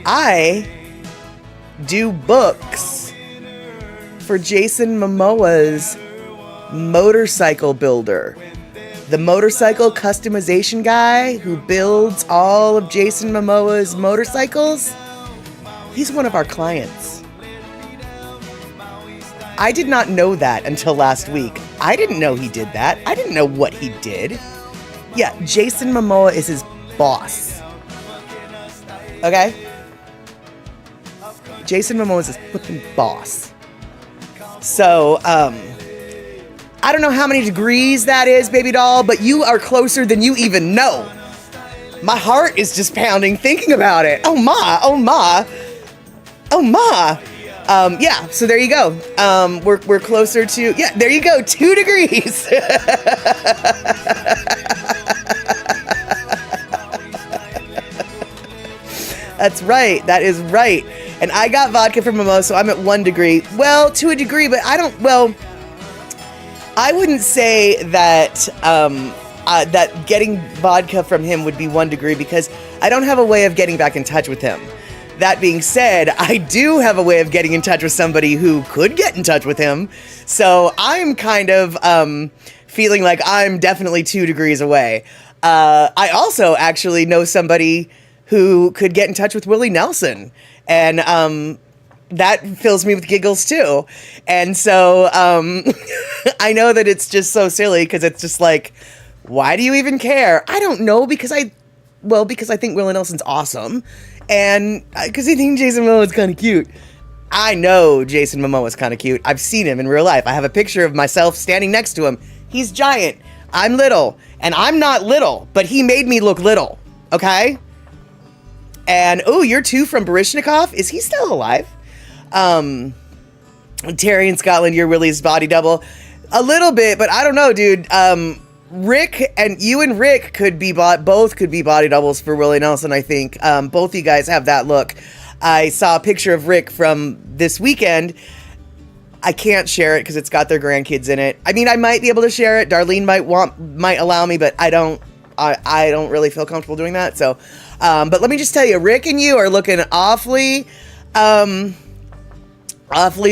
I do books for Jason Momoa's Motorcycle Builder, the motorcycle customization guy who builds all of Jason Momoa's motorcycles. He's one of our clients. I did not know that until last week. I didn't know he did that. I didn't know what he did. Yeah, Jason Momoa is his boss. Okay? Jason Momoa is his flipping boss. So, I don't know how many degrees that is, baby doll, but you are closer than you even know. My heart is just pounding thinking about it. Oh my, oh my, oh my. Yeah, so there you go. We're closer to, yeah, there you go, 2 degrees. That's right, that is right. And I got vodka from Momo, so I'm at 1 degree. Well, to a degree, but I wouldn't say that that getting vodka from him would be 1 degree, because I don't have a way of getting back in touch with him. That being said, I do have a way of getting in touch with somebody who could get in touch with him. So I'm kind of feeling like I'm definitely 2 degrees away. I also actually know somebody who could get in touch with Willie Nelson. And that fills me with giggles too. And so I know that it's just so silly because it's just like, why do you even care? I don't know, because I think Willie Nelson's awesome. And because I think Jason Momoa is kind of cute. I know Jason Momoa is kind of cute. I've seen him in real life. I have a picture of myself standing next to him. He's giant. I'm little. And I'm not little, but he made me look little. Okay? And, oh, you're two from Baryshnikov? Is he still alive? Terry in Scotland, you're Willie's body double. A little bit, but I don't know, dude. Rick and Rick both could be body doubles for Willie Nelson, I think. Both you guys have that look. I saw a picture of Rick from this weekend. I can't share it because it's got their grandkids in it. I mean, I might be able to share it. Darlene might allow me, but I don't really feel comfortable doing that. So, but let me just tell you, Rick and you are looking awfully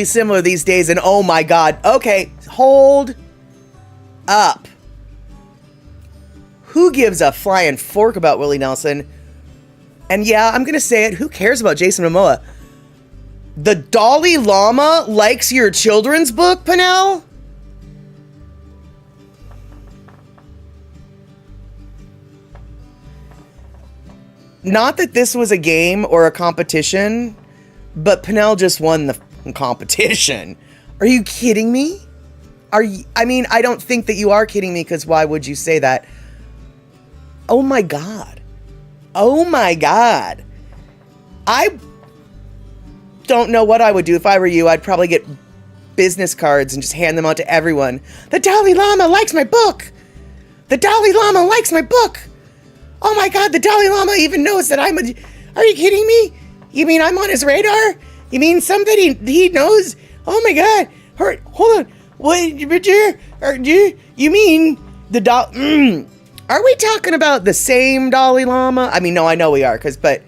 similar these days. And oh my God. Okay. Hold up. Who gives a flying fork about Willie Nelson? And yeah, I'm going to say it. Who cares about Jason Momoa? The Dalai Lama likes your children's book, Pinnell? Not that this was a game or a competition, but Pinnell just won the competition. Are you kidding me? I mean, I don't think that you are kidding me, because why would you say that? Oh my God. Oh my God. I don't know what I would do if I were you. I'd probably get business cards and just hand them out to everyone. The Dalai Lama likes my book. The Dalai Lama likes my book. Oh my God, the Dalai Lama even knows that Are you kidding me? You mean I'm on his radar? You mean somebody he knows? Oh my God. Hold on. What? You mean the Dalai... Are we talking about the same Dalai Lama? I mean, no, I know we are, but...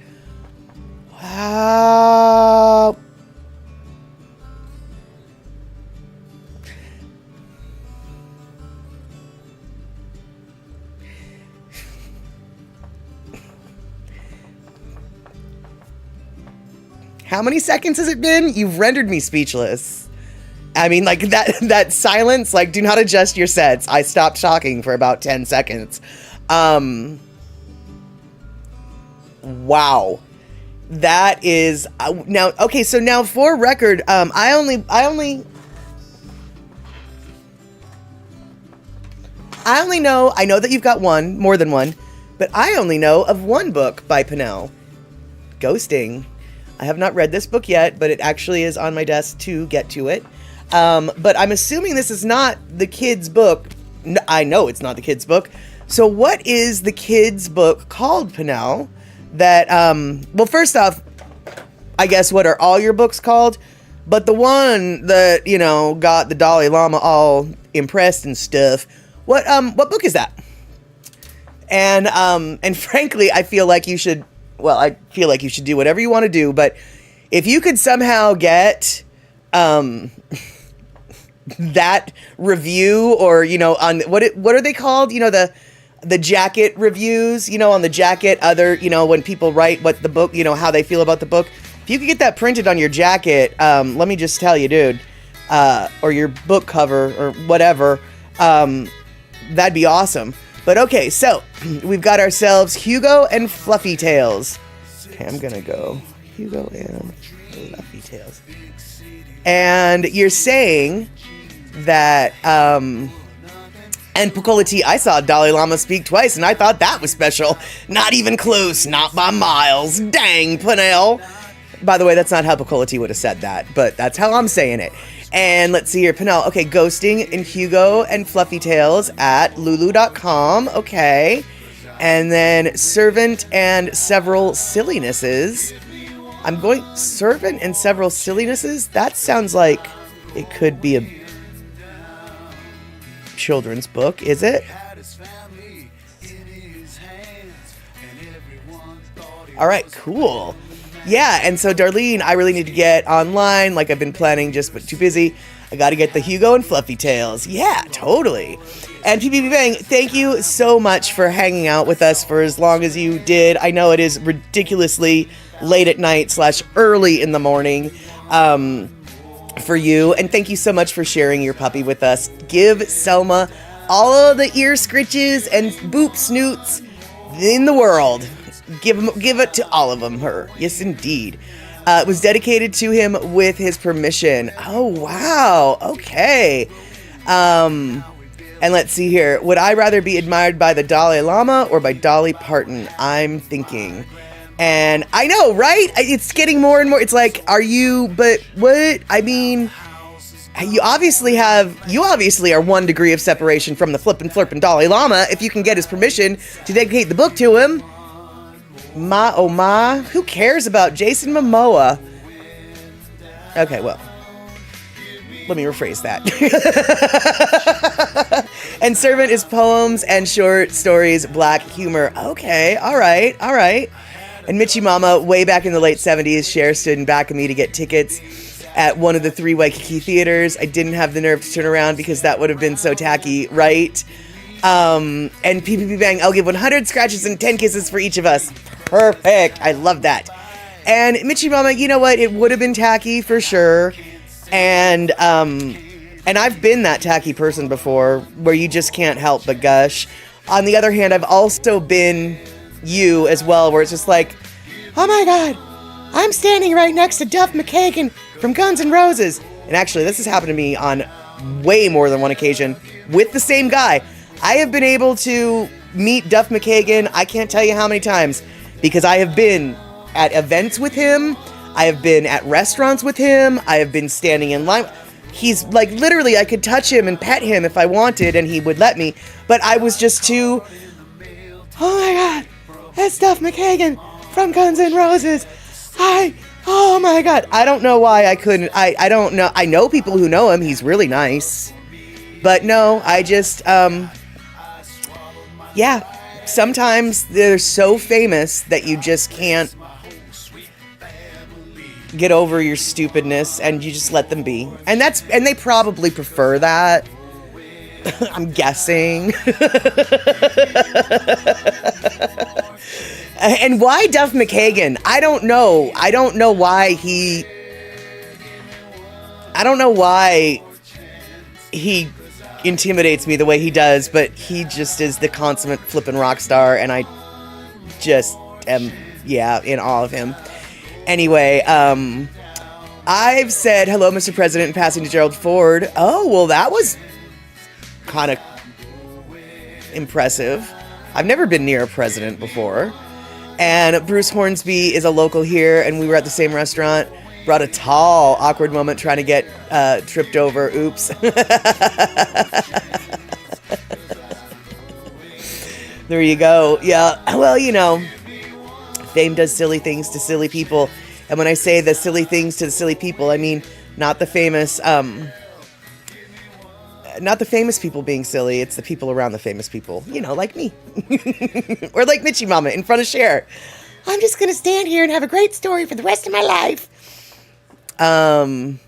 Wow. How many seconds has it been? You've rendered me speechless. I mean, like, that silence, like, do not adjust your sets. I stopped talking for about 10 seconds. Wow. That is, now, okay, so now for record, I only know, I know that you've got more than one, but I only know of one book by Pinnell. Ghosting. I have not read this book yet, but it actually is on my desk to get to it. But I'm assuming this is not the kid's book. I know it's not the kid's book. So what is the kid's book called, Pinnell? That, well, first off, I guess, what are all your books called? But the one that, got the Dalai Lama all impressed and stuff, what book is that? And frankly, I feel like you should do whatever you want to do, but if you could somehow get, that review, or on what are they called, the jacket reviews, on the jacket, when people write what the book, how they feel about the book, if you could get that printed on your jacket, let me just tell you, dude, or your book cover or whatever, that'd be awesome. But okay, so we've got ourselves Hugo and Fluffy Tails. Okay, I'm gonna go Hugo and Fluffy Tails. And you're saying that, and Pukola T, I saw Dalai Lama speak twice, and I thought that was special. Not even close, not by miles. Dang, Pinnell. By the way, that's not how Pukola T would have said that, but that's how I'm saying it. And let's see here, Pinnell. Okay, Ghosting and Hugo and Fluffy Tails at lulu.com. Okay. And then Servant and Several Sillinesses. I'm going Servant and Several Sillinesses? That sounds like it could be a children's book, is it? All right, cool. Yeah, and so Darlene, I really need to get online, like I've been planning, just but too busy. I got to get the Hugo and Fluffy Tails. Yeah, totally. And PPP Bang, thank you so much for hanging out with us for as long as you did. I know it is ridiculously late at night / early in the morning for you. And thank you so much for sharing your puppy with us. Give Selma all of the ear scritches and boop snoots in the world. Give it to all of them, her. Yes, indeed. It was dedicated to him with his permission. Oh, wow. Okay. And let's see here. Would I rather be admired by the Dalai Lama or by Dolly Parton? I'm thinking. And I know, right? It's getting more and more. It's like, are you, but what? I mean, you obviously are 1 degree of separation from the flippin' flirpin' Dalai Lama if you can get his permission to dedicate the book to him. Ma, oh ma, who cares about Jason Momoa? Okay, well, let me rephrase that. And Servant is poems and short stories, black humor. Okay, all right. And Mitchie Mama, way back in the late 70s, Cher stood in back of me to get tickets at one of the 3 Waikiki theaters. I didn't have the nerve to turn around because that would have been so tacky, right? And PPP Bang, I'll give 100 scratches and 10 kisses for each of us. Perfect. I love that. And Mitchie Mama, you know what? It would have been tacky for sure. And I've been that tacky person before where you just can't help but gush. On the other hand, I've also been you as well, where it's just like, oh my God, I'm standing right next to Duff McKagan from Guns N' Roses. And actually, this has happened to me on way more than one occasion with the same guy. I have been able to meet Duff McKagan, I can't tell you how many times, because I have been at events with him, I have been at restaurants with him, I have been standing in line. He's like, literally, I could touch him and pet him if I wanted, and he would let me, but I was just too, oh my God, that's Duff McKagan from Guns N' Roses. Oh my God, I don't know why I couldn't, I don't know, I know people who know him, he's really nice, but no, I just, yeah, sometimes they're so famous that you just can't get over your stupidness and you just let them be. And they probably prefer that. I'm guessing. And why Duff McKagan? I don't know why he intimidates me the way he does, but he just is the consummate flippin' rock star, and I just am, in awe of him. Anyway, I've said hello, Mr. President, in passing to Gerald Ford. Oh, well, that was kind of impressive. I've never been near a president before. And Bruce Hornsby is a local here, and we were at the same restaurant. Brought a tall, awkward moment trying to get tripped over. Oops. There you go. Yeah, well, fame does silly things to silly people. And when I say the silly things to the silly people, I mean not the famous people being silly. It's the people around the famous people, like me. Or like Mitchie Mama in front of Cher. I'm just going to stand here and have a great story for the rest of my life. In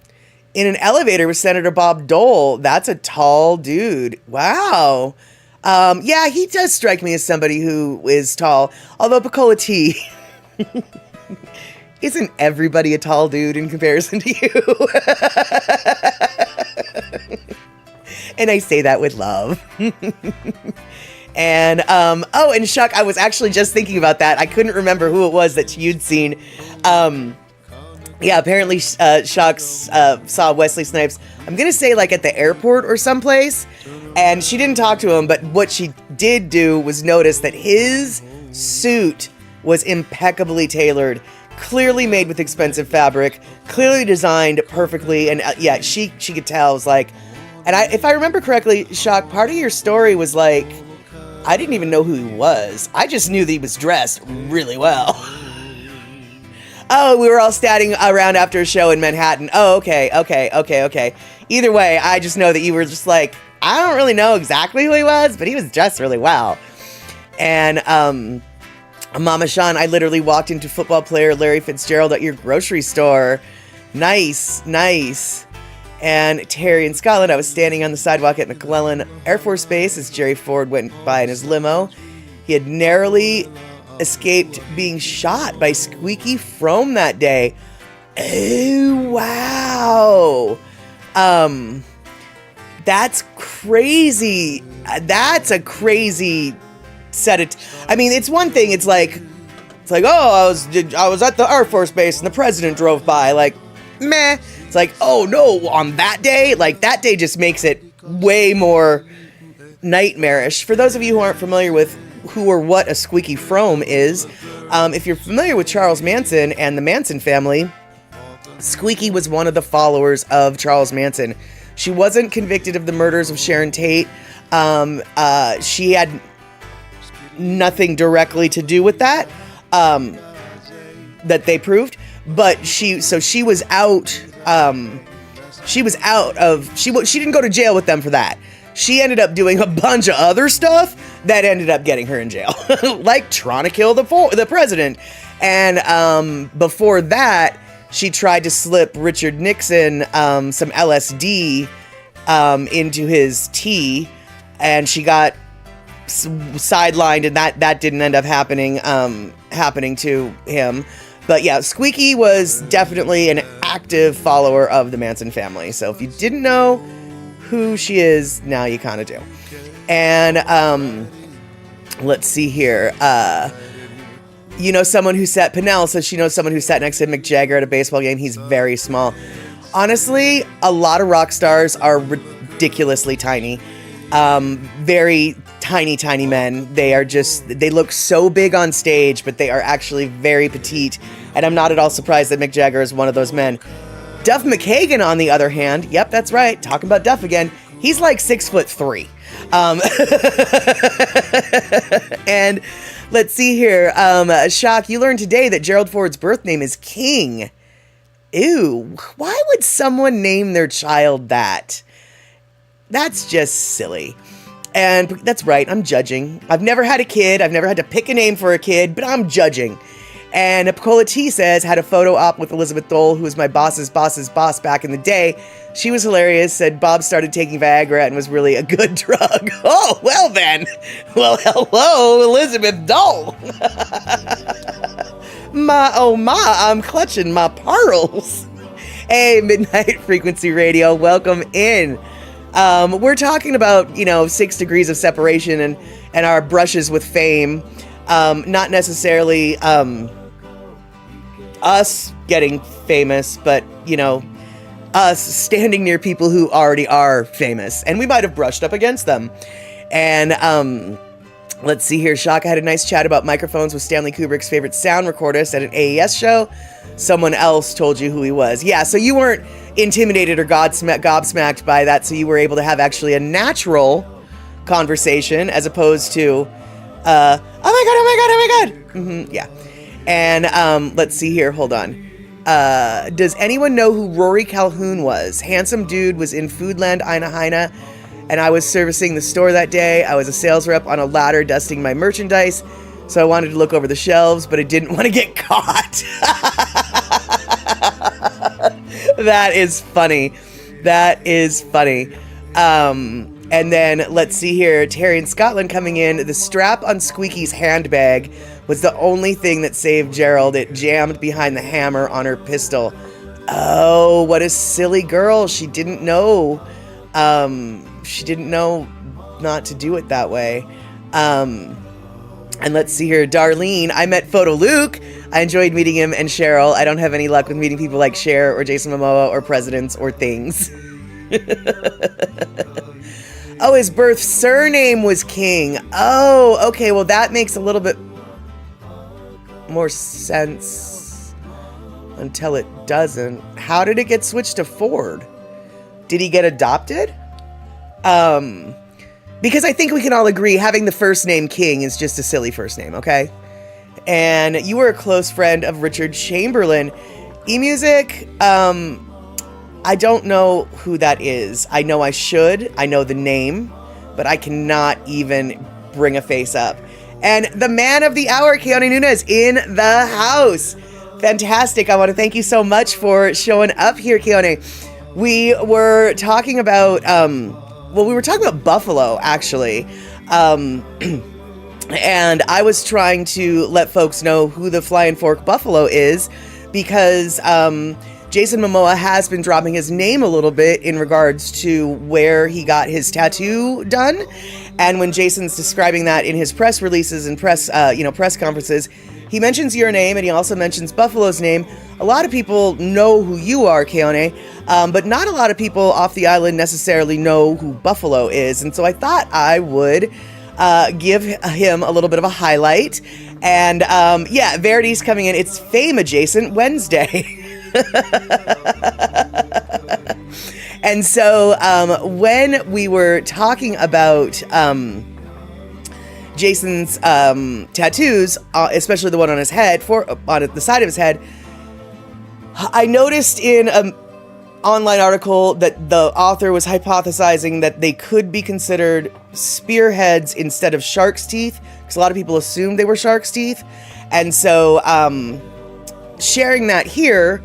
an elevator with Senator Bob Dole. That's a tall dude. Wow. Yeah, he does strike me as somebody who is tall. Although Picola T, isn't everybody a tall dude in comparison to you? And I say that with love. And, and Shuck, I was actually just thinking about that. I couldn't remember who it was that you'd seen. Yeah, apparently Shucks saw Wesley Snipes, I'm going to say like at the airport or someplace, and she didn't talk to him, but what she did do was notice that his suit was impeccably tailored, clearly made with expensive fabric, clearly designed perfectly, and she could tell. It was like, and if I remember correctly, Shuck, part of your story was like, I didn't even know who he was. I just knew that he was dressed really well. Oh, we were all standing around after a show in Manhattan. Oh, okay. Either way, I just know that you were just like, I don't really know exactly who he was, but he was dressed really well. And Mama Sean, I literally walked into football player Larry Fitzgerald at your grocery store. Nice, nice. And Terry in Scotland, I was standing on the sidewalk at McClellan Air Force Base as Jerry Ford went by in his limo. He had narrowly escaped being shot by Squeaky Fromme that day. Oh, wow. That's crazy. That's a crazy set it. I mean, it's one thing. It's like, oh, I was at the Air Force Base and the president drove by. Like, meh. It's like, oh no, on that day, like that day just makes it way more nightmarish. For those of you who aren't familiar with who or what a Squeaky Fromme is, if you're familiar with Charles Manson and the Manson family, Squeaky was one of the followers of Charles Manson. She wasn't convicted of the murders of Sharon Tate. She had nothing directly to do with that, that they proved, but she was out. She didn't go to jail with them for that. She ended up doing a bunch of other stuff that ended up getting her in jail, like trying to kill the president. And before that, she tried to slip Richard Nixon some LSD into his tea, and she got sidelined, and that didn't end up happening to him. But yeah, Squeaky was definitely an active follower of the Manson family. So if you didn't know who she is, now you kind of do. And let's see here. You know someone who sat, Pinnell says she knows someone who sat next to Mick Jagger at a baseball game. He's very small. Honestly, a lot of rock stars are ridiculously tiny. Very tiny men. They look so big on stage, but they are actually very petite. And I'm not at all surprised that Mick Jagger is one of those men. Duff McKagan, on the other hand, yep, that's right, talking about Duff again, he's like 6'3". And let's see here. Shock, you learned today that Gerald Ford's birth name is King. Ew, why would someone name their child that? That's just silly. And that's right, I'm judging. I've never had a kid. I've never had to pick a name for a kid, but I'm judging. And Picola T says, had a photo op with Elizabeth Dole, who was my boss's boss back in the day. She was hilarious, said Bob started taking Viagra and was really a good drug. Oh, well then. Well, hello, Elizabeth Dole. I'm clutching my pearls. Hey, Midnight Frequency Radio, welcome in. We're talking about, 6 degrees of separation and our brushes with fame. Not necessarily us getting famous, but, us standing near people who already are famous. And we might have brushed up against them. And let's see here. Shaka had a nice chat about microphones with Stanley Kubrick's favorite sound recordist at an AES show. Someone else told you who he was. Yeah, so you weren't intimidated or gobsmacked by that, so you were able to have actually a natural conversation as opposed to, oh my god. Mm-hmm, yeah. And let's see here. Hold on. Does anyone know who Rory Calhoun was? Handsome dude, was in Foodland Heine, and I was servicing the store that day. I was a sales rep on a ladder dusting my merchandise, so I wanted to look over the shelves, but I didn't want to get caught. That is funny. That is funny. And then let's see here. Terry in Scotland coming in. The strap on Squeaky's handbag was the only thing that saved Gerald. It jammed behind the hammer on her pistol. Oh, what a silly girl. She didn't know. She didn't know not to do it that way. And let's see here. Darlene, I met Photo Luke. I enjoyed meeting him and Cheryl. I don't have any luck with meeting people like Cher or Jason Momoa or presidents or things. Oh, his birth surname was King. Oh, okay. Well, that makes a little bit more sense until it doesn't. How did it get switched to Ford? Did he get adopted? Because I think we can all agree having the first name King is just a silly first name, okay? And you were a close friend of Richard Chamberlain. eMusic, I don't know who that is. I know I should. I know the name, but I cannot even bring a face up. And the man of the hour, Keone Nunez, in the house. Fantastic. I want to thank you so much for showing up here, Keone. We were talking about, we were talking about Buffalo, actually. And I was trying to let folks know who the Flying Fork Buffalo is because Jason Momoa has been dropping his name a little bit in regards to where he got his tattoo done. And when Jason's describing that in his press releases and press conferences, he mentions your name and he also mentions Buffalo's name. A lot of people know who you are, Keone, but not a lot of people off the island necessarily know who Buffalo is. And so I thought I would give him a little bit of a highlight. And Verity's coming in. It's Fame Adjacent Wednesday. And so when we were talking about Jason's tattoos, especially the one on his head, on the side of his head, I noticed in an online article that the author was hypothesizing that they could be considered spearheads instead of shark's teeth, because a lot of people assumed they were shark's teeth. And so sharing that here,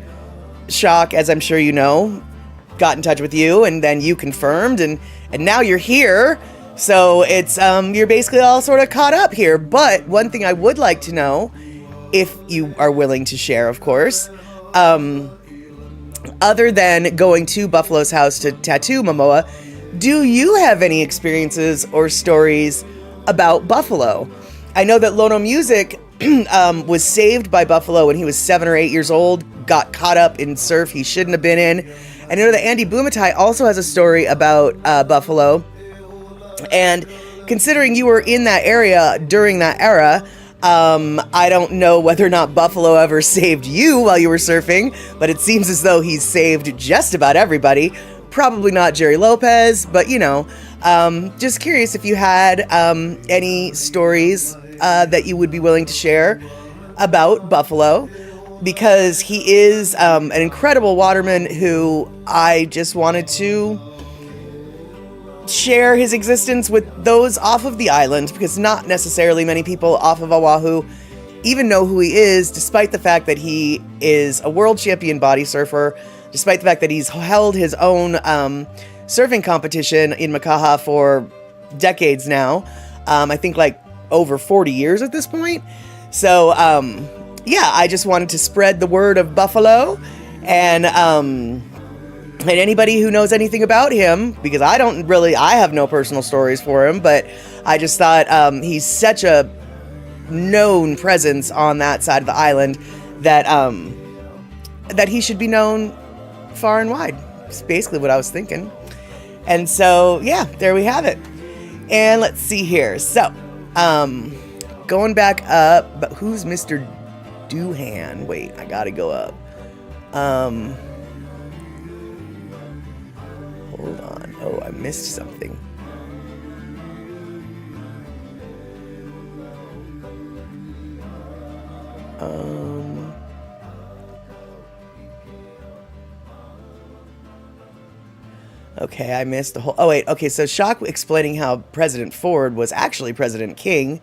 Shock, as I'm sure you know, got in touch with you, and then you confirmed, and now you're here. So it's you're basically all sort of caught up here. But one thing I would like to know, if you are willing to share, of course, other than going to Buffalo's house to tattoo Momoa, do you have any experiences or stories about Buffalo? I know that Lono Music was saved by Buffalo when he was 7 or 8 years old, got caught up in surf he shouldn't have been in. And I know that Andy Bumatai also has a story about Buffalo. And considering you were in that area during that era, I don't know whether or not Buffalo ever saved you while you were surfing, but it seems as though he's saved just about everybody. Probably not Jerry Lopez, but just curious if you had any stories that you would be willing to share about Buffalo, because he is an incredible waterman who I just wanted to share his existence with those off of the island, because not necessarily many people off of Oahu even know who he is, despite the fact that he is a world champion body surfer, despite the fact that he's held his own surfing competition in Makaha for decades now. I think like over 40 years at this point. So I just wanted to spread the word of Buffalo, and anybody who knows anything about him, because I have no personal stories for him, but I just thought he's such a known presence on that side of the island that that he should be known far and wide. It's basically what I was thinking. And so, there we have it. And let's see here. So, going back up, but who's Mr. Doohan? Wait, I gotta go up. Hold on. Oh, I missed something. Okay, I missed the whole... Oh, wait. Okay, so Shock explaining how President Ford was actually President King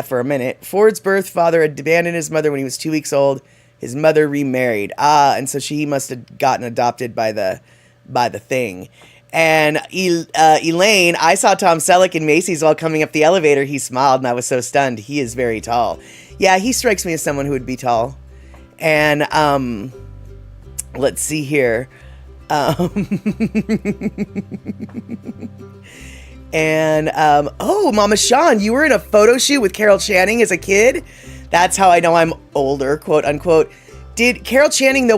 for a minute. Ford's birth father had abandoned his mother when he was 2 weeks old. His mother remarried. And so he must have gotten adopted by the thing. And Elaine, I saw Tom Selleck in Macy's while coming up the elevator. He smiled, and I was so stunned. He is very tall. Yeah, he strikes me as someone who would be tall. And let's see here. Mama Sean, you were in a photo shoot with Carol Channing as a kid? That's how I know I'm older, quote unquote. Did Carol Channing,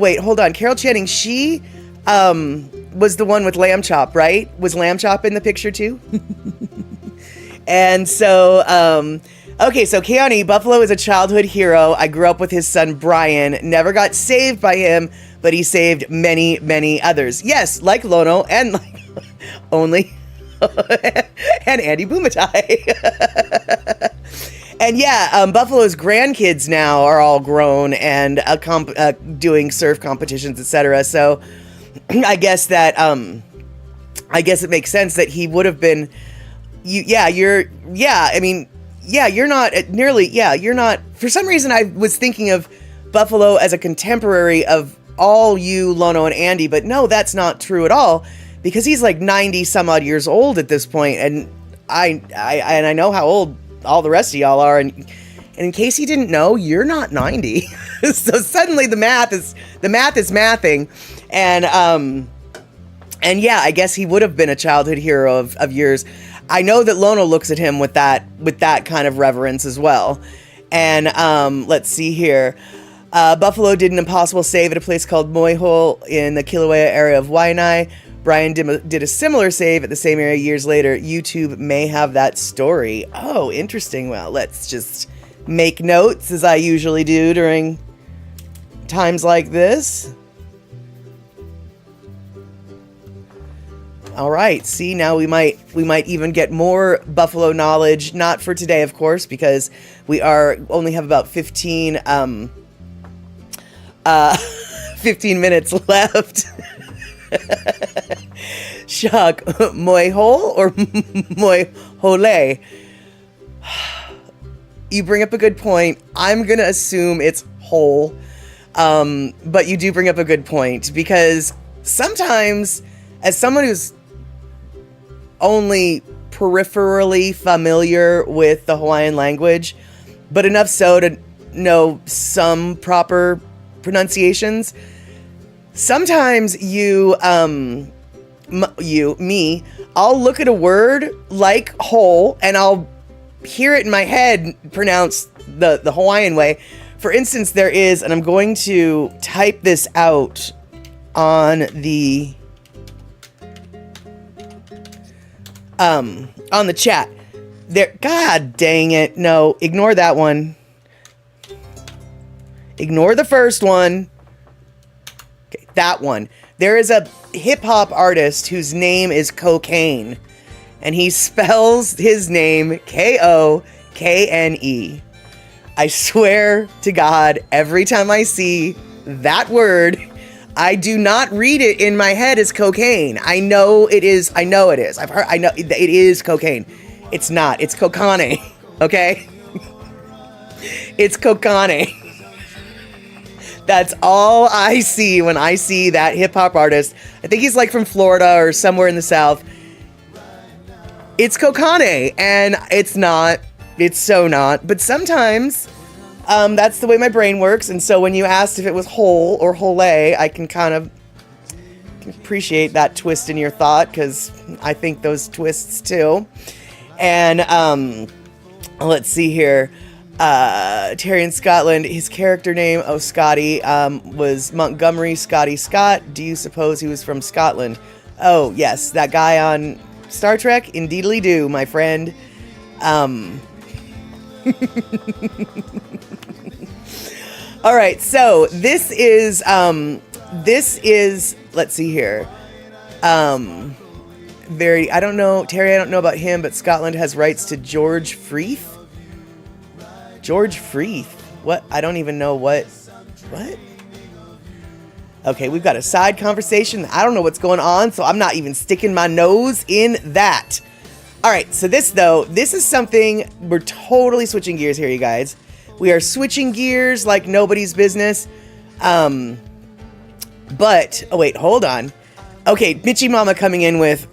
Carol Channing, she was the one with Lamb Chop, right? Was Lamb Chop in the picture too? And so, so Keone, Buffalo is a childhood hero. I grew up with his son, Brian. Never got saved by him, but he saved many, many others. Yes, like Lono and like only and Andy Bumatai. And Buffalo's grandkids now are all grown and doing surf competitions, etc. So I guess that it makes sense that he would have been. yeah, you're not nearly, yeah, you're not, for some reason I was thinking of Buffalo as a contemporary of all you, Lono and Andy, but no, that's not true at all, because he's like 90 some odd years old at this point, and I know how old all the rest of y'all are, and in case you didn't know, you're not 90. So suddenly the math is mathing, and yeah, I guess he would have been a childhood hero of yours. I know that Lono looks at him with that kind of reverence as well. And let's see here. Buffalo did an impossible save at a place called Moihole in the Kilauea area of Waianae. Brian did a similar save at the same area years later. YouTube may have that story. Oh, interesting. Well, let's just make notes, as I usually do during times like this. All right, see, now we might even get more Buffalo knowledge, not for today, of course, because we only have about 15 minutes left. Shock. Moihole or Moihole? You bring up a good point. I'm going to assume it's hole. But you do bring up a good point, because sometimes, as someone who's only peripherally familiar with the Hawaiian language, but enough so to know some proper pronunciations, sometimes I'll look at a word like whole and I'll hear it in my head pronounced the Hawaiian way. For instance, there is, and I'm going to type this out on the chat. There, God dang it. No, ignore that one. Ignore the first one. Okay, that one. There is a hip-hop artist whose name is Cocaine, and he spells his name Kokne. I swear to God, every time I see that word, I do not read it in my head as cocaine. I know it is. I know it is. I know it is cocaine. It's not. It's Kokane. Okay? It's Kokane. That's all I see when I see that hip hop artist. I think he's like from Florida or somewhere in the South. It's Kokane, and it's not. It's so not. But sometimes that's the way my brain works. And so when you asked if it was whole or hole, I can kind of appreciate that twist in your thought, because I think those twists too. And let's see here. Terry in Scotland, his character name, Scotty, was Montgomery Scotty Scott. Do you suppose he was from Scotland? Oh, yes, that guy on Star Trek? Indeedly do, my friend. All right, so this is, let's see here. I don't know, Terry, I don't know about him, but Scotland has rights to George Freeth. George Freeth? What? I don't even know what? Okay, we've got a side conversation. I don't know what's going on, so I'm not even sticking my nose in that. All right, so this is something, we're totally switching gears here, you guys. We are switching gears like nobody's business. But, oh wait, hold on. Okay, Michi Mama coming in with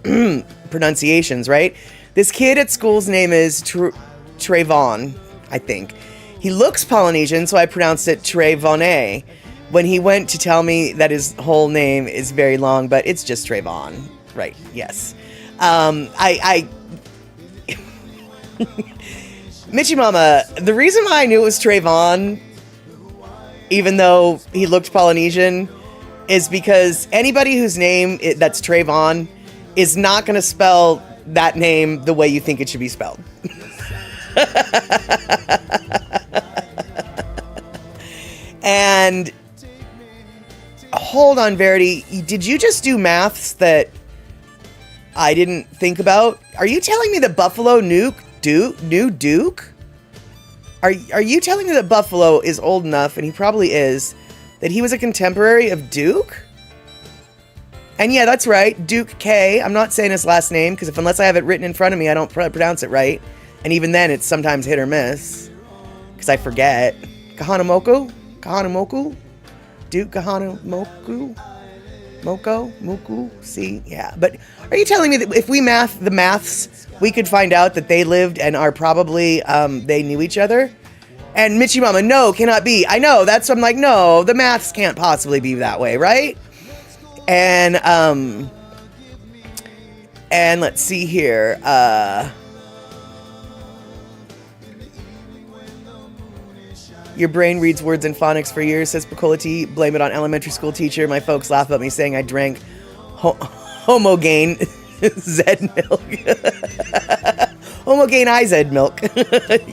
pronunciations, right? This kid at school's name is Trayvon, I think. He looks Polynesian, so I pronounced it Trayvon. When he went to tell me that his whole name is very long, but it's just Trayvon. Right, yes. Michi Mama, the reason why I knew it was Trayvon, even though he looked Polynesian, is because anybody whose name that's Trayvon is not going to spell that name the way you think it should be spelled. And hold on, Verity, did you just do maths that I didn't think about? Are you telling me that Buffalo knew Duke? Are you telling me that Buffalo is old enough, and he probably is, that he was a contemporary of Duke? And yeah, that's right, Duke K. I'm not saying his last name, because unless I have it written in front of me, I don't pronounce it right. And even then, it's sometimes hit or miss. Because I forget. Kahanamoku? Duke Kahanamoku? Muku? See? Yeah. But are you telling me that if we math the maths, we could find out that they lived and are probably, they knew each other? And Michi Mama, no, cannot be. I know, that's what I'm like, no, the maths can't possibly be that way, right? And let's see here. Your brain reads words in phonics for years, says Picolati. Blame it on elementary school teacher. My folks laugh at me saying I drank Homogane Zed milk. Homogane IZ milk.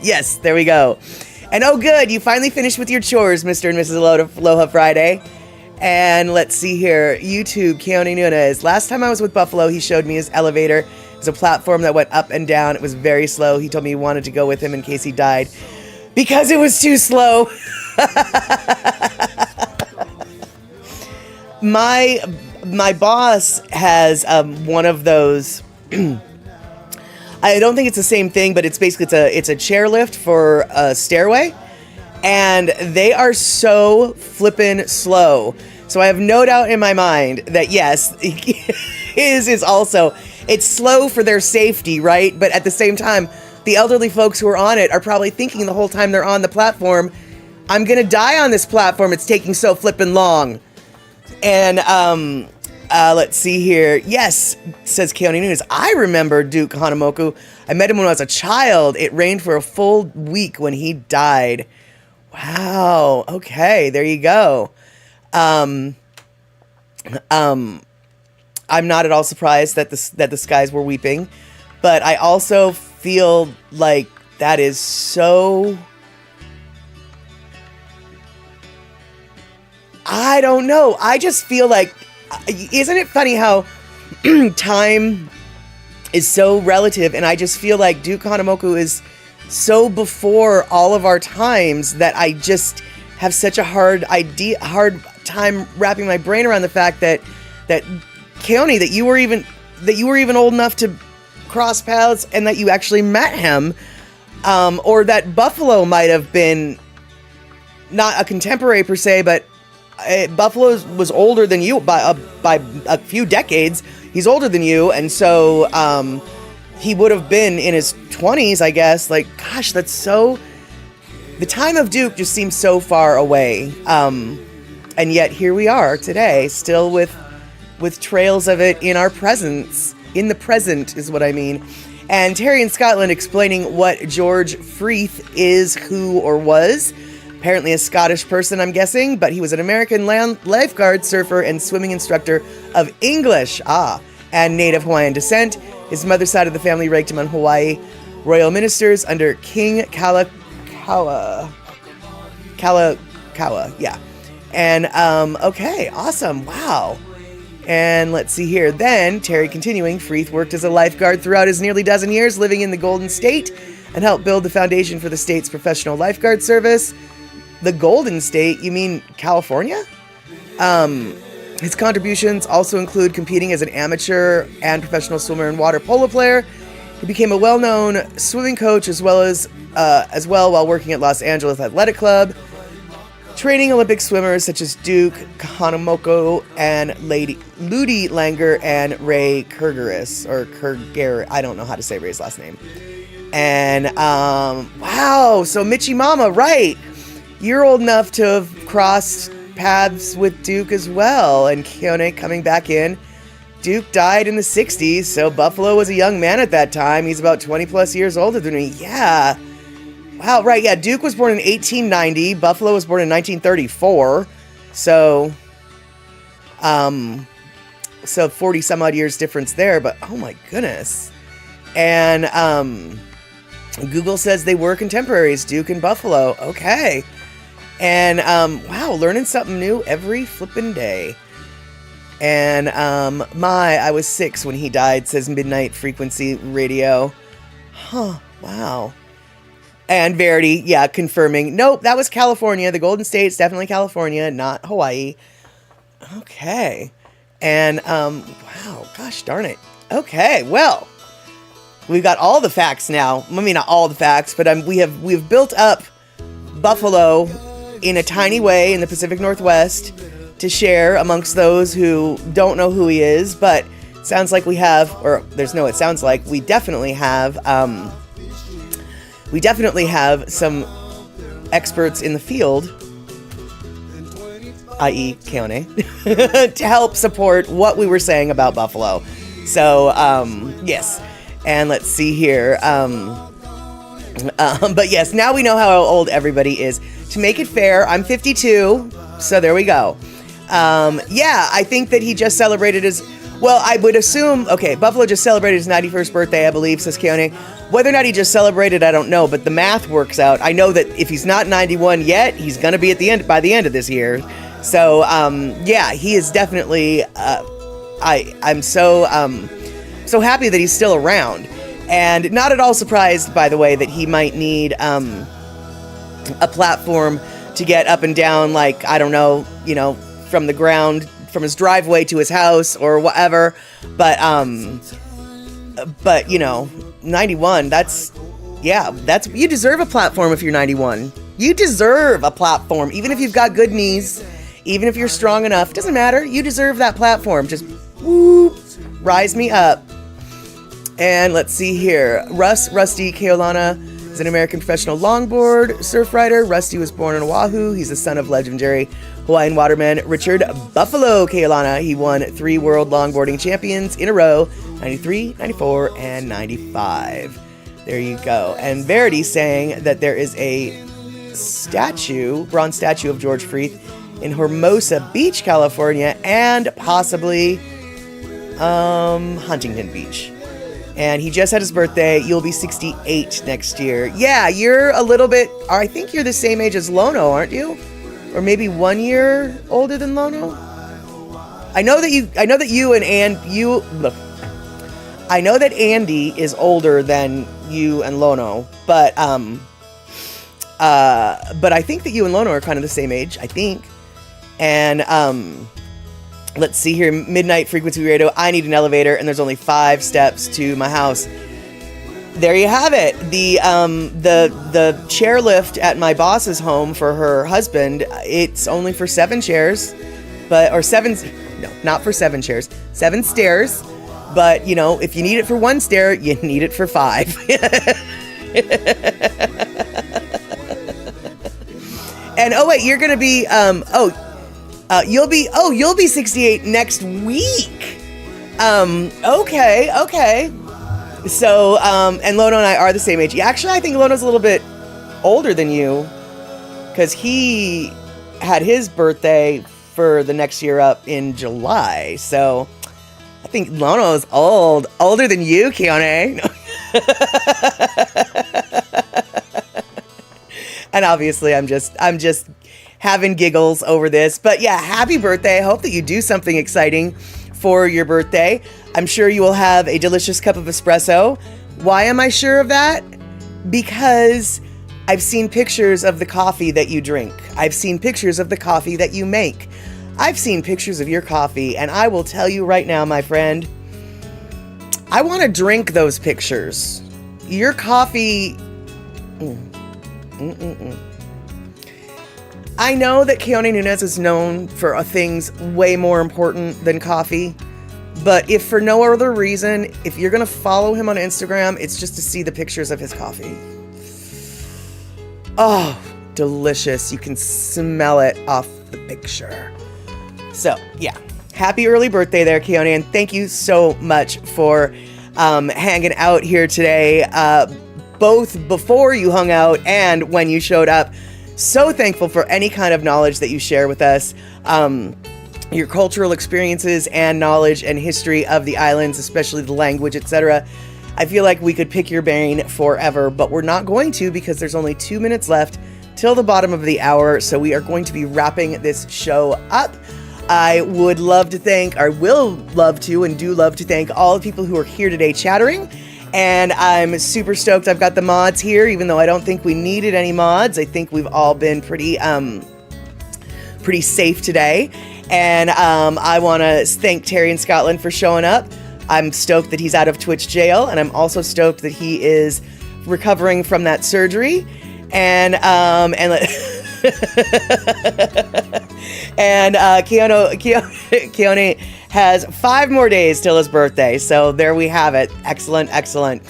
Yes, there we go. And oh good, you finally finished with your chores, Mr. and Mrs. Aloha Friday. And let's see here. YouTube, Keone Nunez. Last time I was with Buffalo, he showed me his elevator. It was a platform that went up and down. It was very slow. He told me he wanted to go with him in case he died because it was too slow. My boss has one of those. I don't think it's the same thing, but it's basically it's a chairlift for a stairway, and they are so flippin' slow. So I have no doubt in my mind that yes, his is also, it's slow for their safety, right? But at the same time, the elderly folks who are on it are probably thinking the whole time they're on the platform, I'm gonna die on this platform. It's taking so flippin' long. And let's see here. Yes, says Keone Nunes. I remember Duke Hanamoku. I met him when I was a child. It rained for a full week when he died. Wow. Okay, there you go. I'm not at all surprised that the skies were weeping, but I also feel like that is so. I don't know. I just feel like, isn't it funny how time is so relative? And I just feel like Duke Hanamoku is so before all of our times that I just have such a hard time wrapping my brain around the fact that Keone, that you were even old enough to cross paths and that you actually met him, or that Buffalo might have been not a contemporary per se, but Buffalo was older than you by a few decades. He's older than you, and so he would have been in his 20s, I guess. Like, gosh, that's so. The time of Duke just seems so far away, and yet here we are today, still with trails of it in our presence. In the present is what I mean. And Terry in Scotland explaining what George Freeth is, who or was. Apparently a Scottish person, I'm guessing, but he was an American lifeguard, surfer, and swimming instructor of English, and Native Hawaiian descent. His mother's side of the family raked him on Hawaii royal ministers under King Kalakaua, yeah. And, okay, awesome, wow. And let's see here. Then, Terry continuing, Freeth worked as a lifeguard throughout his nearly dozen years living in the Golden State and helped build the foundation for the state's professional lifeguard service. The Golden State? You mean California? His contributions also include competing as an amateur and professional swimmer and water polo player. He became a well-known swimming coach as well while working at Los Angeles Athletic Club, training Olympic swimmers such as Duke Hanamoku and Ludi Langer and Ray Kurgaris, or Kurgar. I don't know how to say Ray's last name. And wow, so Michi Mama, right? You're old enough to have crossed paths with Duke as well, and Keone coming back in. Duke died in the 60s, so Buffalo was a young man at that time. He's about 20 plus years older than me. Yeah. Wow, right, yeah, Duke was born in 1890. Buffalo was born in 1934. So 40 some odd years difference there, but oh my goodness. And Google says they were contemporaries, Duke and Buffalo. Okay. And, wow, learning something new every flippin' day. And, I was 6 when he died, says Midnight Frequency Radio. Huh, wow. And Verity, yeah, confirming. Nope, that was California. The Golden State's definitely California, not Hawaii. Okay. And, wow, gosh darn it. Okay, well, we've got all the facts now. I mean, not all the facts, but we've built up Buffalo in a tiny way in the Pacific Northwest to share amongst those who don't know who he is. But it sounds like we have, or it sounds like we definitely have some experts in the field, i.e. Keone, to help support what we were saying about Buffalo. So, yes. And let's see here. But yes, now we know how old everybody is. To make it fair, I'm 52, so there we go. Yeah, I think that he just celebrated I would assume, Buffalo just celebrated his 91st birthday, I believe, says Keone. Whether or not he just celebrated, I don't know, but the math works out. I know that if he's not 91 yet, he's going to be by the end of this year. So, yeah, he is definitely, I'm so happy that he's still around. And not at all surprised, by the way, that he might need a platform to get up and down, like, I don't know, from the ground, from his driveway to his house or whatever. But 91, you deserve a platform if you're 91. You deserve a platform, even if you've got good knees, even if you're strong enough, doesn't matter. You deserve that platform. Just rise me up. And let's see here. Rusty Keaulana is an American professional longboard surf rider. Rusty was born on Oahu. He's the son of legendary Hawaiian waterman Richard Buffalo Keaulana. He won 3 world longboarding champions in a row, 93, 94, and 95. There you go. And Verity's saying that there is a bronze statue of George Freeth in Hermosa Beach, California, and possibly Huntington Beach. And he just had his birthday. You'll be 68 next year. Yeah, you're a little bit, I think you're the same age as Lono, aren't you? Or maybe 1 year older than Lono? I know that Andy is older than you and Lono, but I think that you and Lono are kind of the same age, I think. And let's see here, Midnight Frequency Radio. I need an elevator, and there's only 5 steps to my house. There you have it. The chairlift at my boss's home for her husband. It's only for 7 chairs, not for 7 chairs, 7 stairs. But if you need it for 1 stair, you need it for 5. And you're gonna be you'll be 68 next week. Okay. So, and Lono and I are the same age. Actually, I think Lono's a little bit older than you, because he had his birthday for the next year up in July. So, I think Lono's older than you, Keone. And obviously, I'm just having giggles over this. But yeah, happy birthday. I hope that you do something exciting for your birthday. I'm sure you will have a delicious cup of espresso. Why am I sure of that? Because I've seen pictures of the coffee that you drink. I've seen pictures of the coffee that you make. I've seen pictures of your coffee, and I will tell you right now, my friend, I want to drink those pictures. Your coffee... I know that Keone Nunez is known for things way more important than coffee, but if for no other reason, if you're going to follow him on Instagram, it's just to see the pictures of his coffee. Oh, delicious. You can smell it off the picture. So, yeah. Happy early birthday there, Keone, and thank you so much for hanging out here today, both before you hung out and when you showed up. So thankful for any kind of knowledge that you share with us, your cultural experiences and knowledge and history of the islands, especially the language, etc. I feel like we could pick your brain forever, but we're not going to, because there's only 2 minutes left till the bottom of the hour, so we are going to be wrapping this show up. I would love to thank, or will love to, and do love to thank all the people who are here today chattering. And I'm super stoked I've got the mods here, even though I don't think we needed any mods. I think we've all been pretty safe today. And I want to thank Terry in Scotland for showing up. I'm stoked that he's out of Twitch jail, and I'm also stoked that he is recovering from that surgery. And Keone has 5 more days till his birthday. So there we have it. Excellent, excellent.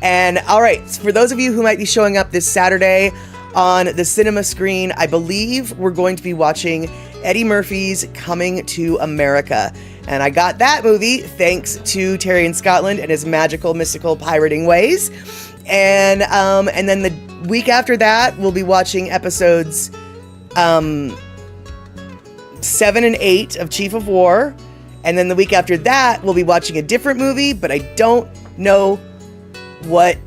And all right, for those of you who might be showing up this Saturday on the cinema screen, I believe we're going to be watching Eddie Murphy's Coming to America. And I got that movie thanks to Terry in Scotland and his magical, mystical pirating ways. And then the week after that, we'll be watching episodes 7 and 8 of Chief of War. And then the week after that, we'll be watching a different movie, but I don't know what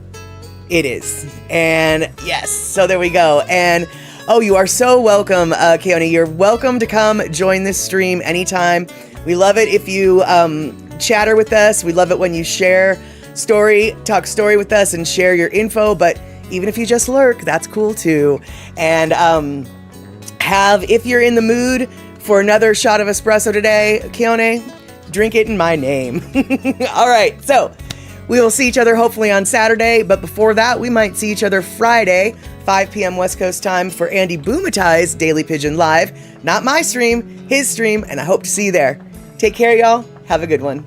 it is. And yes, so there we go. And oh, you are so welcome, Keone. You're welcome to come join this stream anytime. We love it if you chatter with us. We love it when you talk story with us and share your info. But even if you just lurk, that's cool too. And if you're in the mood for another shot of espresso today, Keone, drink it in my name. All right, so we will see each other hopefully on Saturday. But before that, we might see each other Friday, 5 p.m. West Coast time for Andy Boomatai's Daily Pigeon Live. Not my stream, his stream, and I hope to see you there. Take care, y'all. Have a good one.